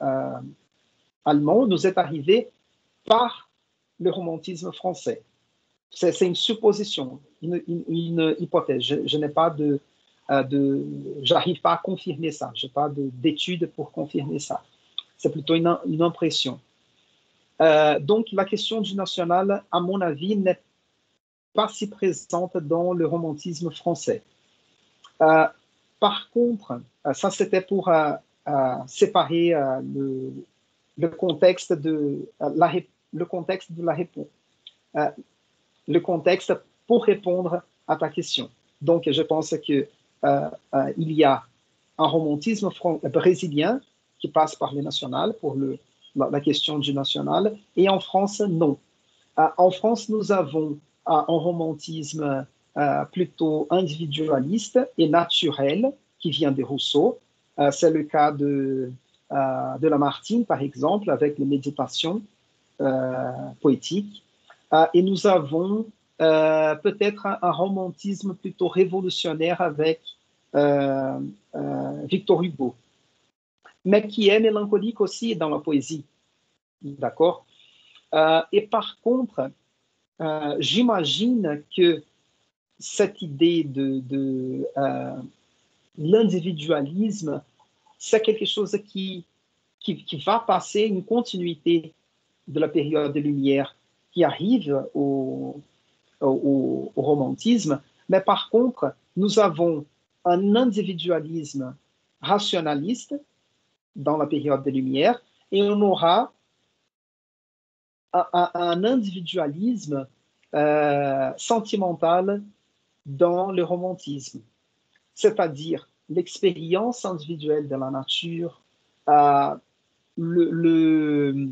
allemand nous est arrivé par le romantisme français. C'est une supposition, une hypothèse. Je n'ai pas j'arrive pas à confirmer ça. Je n'ai pas d'études pour confirmer ça. C'est plutôt une impression. Donc, la question du national, à mon avis, n'est pas si présente dans le romantisme français. Par contre, ça c'était pour séparer le contexte de la réponse. Le contexte pour répondre à ta question. Donc, je pense qu'il y a un romantisme brésilien qui passe par le national pour la question du national, et en France, non. En France, nous avons un romantisme plutôt individualiste et naturel qui vient de Rousseau. C'est le cas de Lamartine, par exemple, avec les méditations poétiques. Et nous avons peut-être un romantisme plutôt révolutionnaire avec Victor Hugo, mais qui est mélancolique aussi dans la poésie. D'accord? Et par contre, j'imagine que cette idée de l'individualisme, c'est quelque chose qui va passer une continuité de la période des Lumières qui arrive au romantisme, mais par contre, nous avons un individualisme rationaliste dans la période des Lumières et on aura un individualisme sentimental dans le romantisme, c'est-à-dire l'expérience individuelle de la nature, le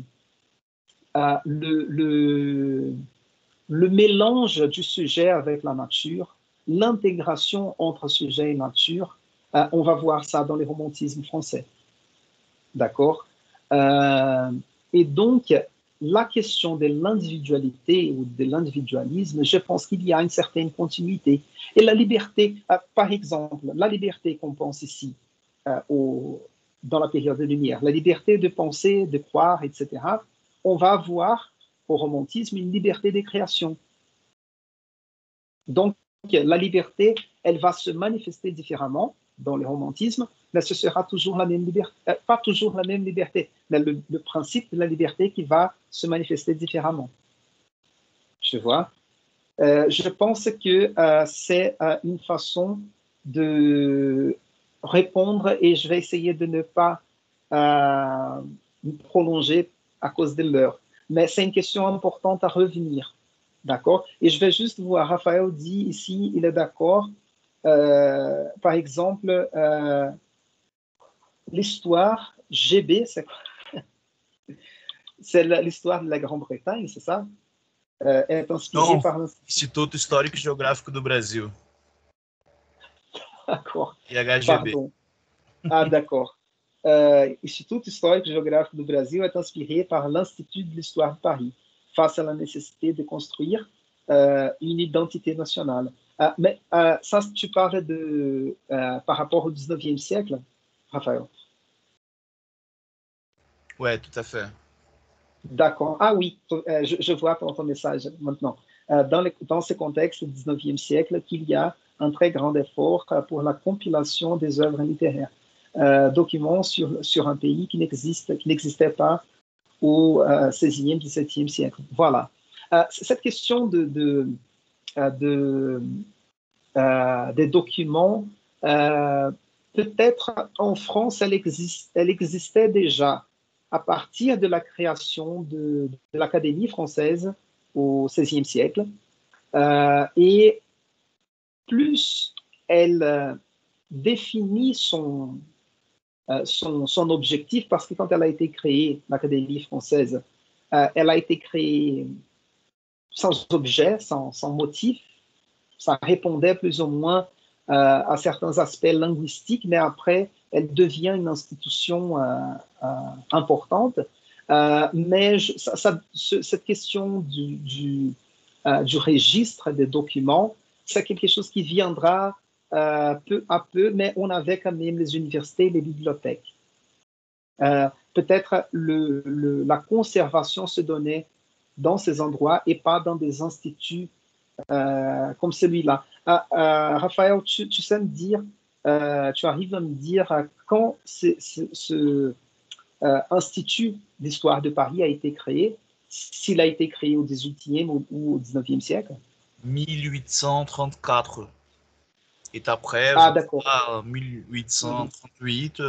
mélange du sujet avec la nature, l'intégration entre sujet et nature, on va voir ça dans les romantismes français. D'accord? Et donc, la question de l'individualité ou de l'individualisme, je pense qu'il y a une certaine continuité. Et la liberté, par exemple, la liberté qu'on pense ici, dans la période des Lumières, la liberté de penser, de croire, etc., on va avoir au romantisme une liberté de création. Donc, la liberté, elle va se manifester différemment dans le romantisme mais ce sera toujours la même liberté, pas toujours la même liberté, mais le principe de la liberté qui va se manifester différemment. Tu vois? Je pense que c'est une façon de répondre et je vais essayer de ne pas prolonger à cause de l'heure. Mais c'est une question importante à revenir. D'accord? Et je vais juste voir, Raphaël dit ici, il est d'accord. Par exemple, l'histoire GB, c'est quoi? C'est l'histoire de la Grande-Bretagne, c'est ça? Est inspirée Não, par... Instituto Histórico e Geográfico do Brasil, D'accord, IHGB. pardon. Ah, d'accord. Institut historique géographique du Brasil est inspiré par l'Institut de l'histoire de Paris, face à la nécessité de construire une identité nationale. Mais ça, tu parles de, par rapport au 19e siècle, Raphaël? Ouais, tout à fait. D'accord. Ah oui, je vois ton message maintenant. Dans ce contexte du 19e siècle, qu'il y a un très grand effort pour la compilation des œuvres littéraires, documents sur un pays qui n'existait pas au 16e, 17e siècle. Voilà. Cette question des documents, peut-être en France, elle existait déjà à partir de la création de l'Académie française au XVIe siècle. Et plus elle définit son objectif, parce que quand elle a été créée, l'Académie française, elle a été créée sans objet, sans motif. Ça répondait plus ou moins à certains aspects linguistiques, mais après, elle devient une institution importante. Mais cette question du registre des documents, c'est quelque chose qui viendra peu à peu, mais on avait quand même les universités et les bibliothèques. Peut-être la conservation se donnait dans ces endroits et pas dans des instituts comme celui-là. Raphaël, tu sais me dire, tu arrives à me dire quand ce Institut d'histoire de Paris a été créé, s'il a été créé au 18e ou au 19e siècle? 1834. Et après, Ah, je d'accord. crois, 1838,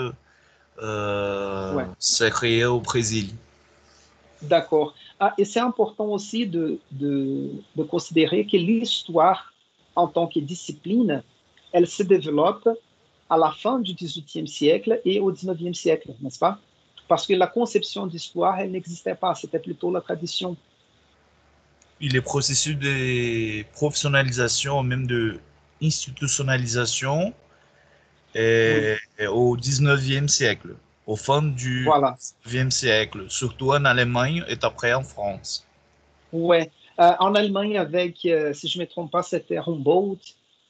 Ouais. c'est créé au Brésil. D'accord. Et c'est important aussi de considérer que l'histoire, en tant que discipline, elle se développe à la fin du XVIIIe siècle et au XIXe siècle, n'est-ce pas? Parce que la conception d'histoire, elle n'existait pas, c'était plutôt la tradition. Et les processus de professionnalisation, même de institutionnalisation, Oui, au 19e siècle, au fin du voilà. 19e siècle, surtout en Allemagne et après en France. Ouais. En Allemagne, avec, si je ne me trompe pas, c'était Humboldt,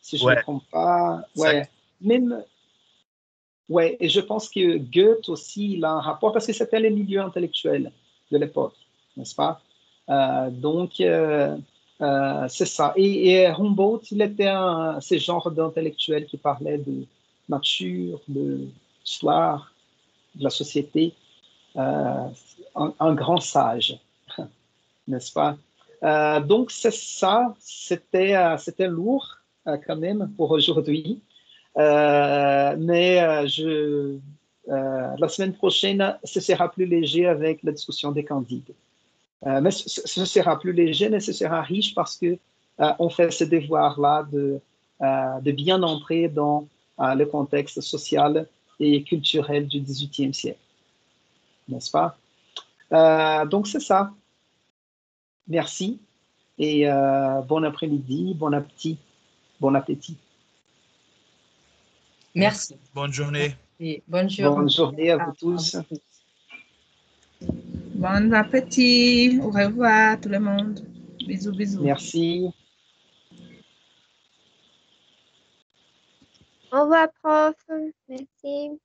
si je ne me Ouais, trompe pas. Ouais. exact. Même, ouais, et je pense que Goethe aussi, il a un rapport, parce que c'était les milieux intellectuels de l'époque, n'est-ce pas? Donc, c'est ça. Et Humboldt, il était ce genre d'intellectuel qui parlait de nature, de l'histoire, de la société, un grand sage, n'est-ce pas? Donc, c'est ça, c'était lourd quand même pour aujourd'hui. Mais la semaine prochaine, ce sera plus léger avec la discussion des candides. Mais ce sera plus léger, mais ce sera riche parce que on fait ce devoir-là de bien entrer dans le contexte social et culturel du XVIIIe siècle, n'est-ce pas? Donc c'est ça. Merci et bon après-midi, bon appétit, bon appétit. Merci. Bonne journée. Et bonne Bonne journée. journée à vous tous. Bon appétit. Au revoir tout le monde. Bisous, bisous. Merci. Au revoir, prof. Merci.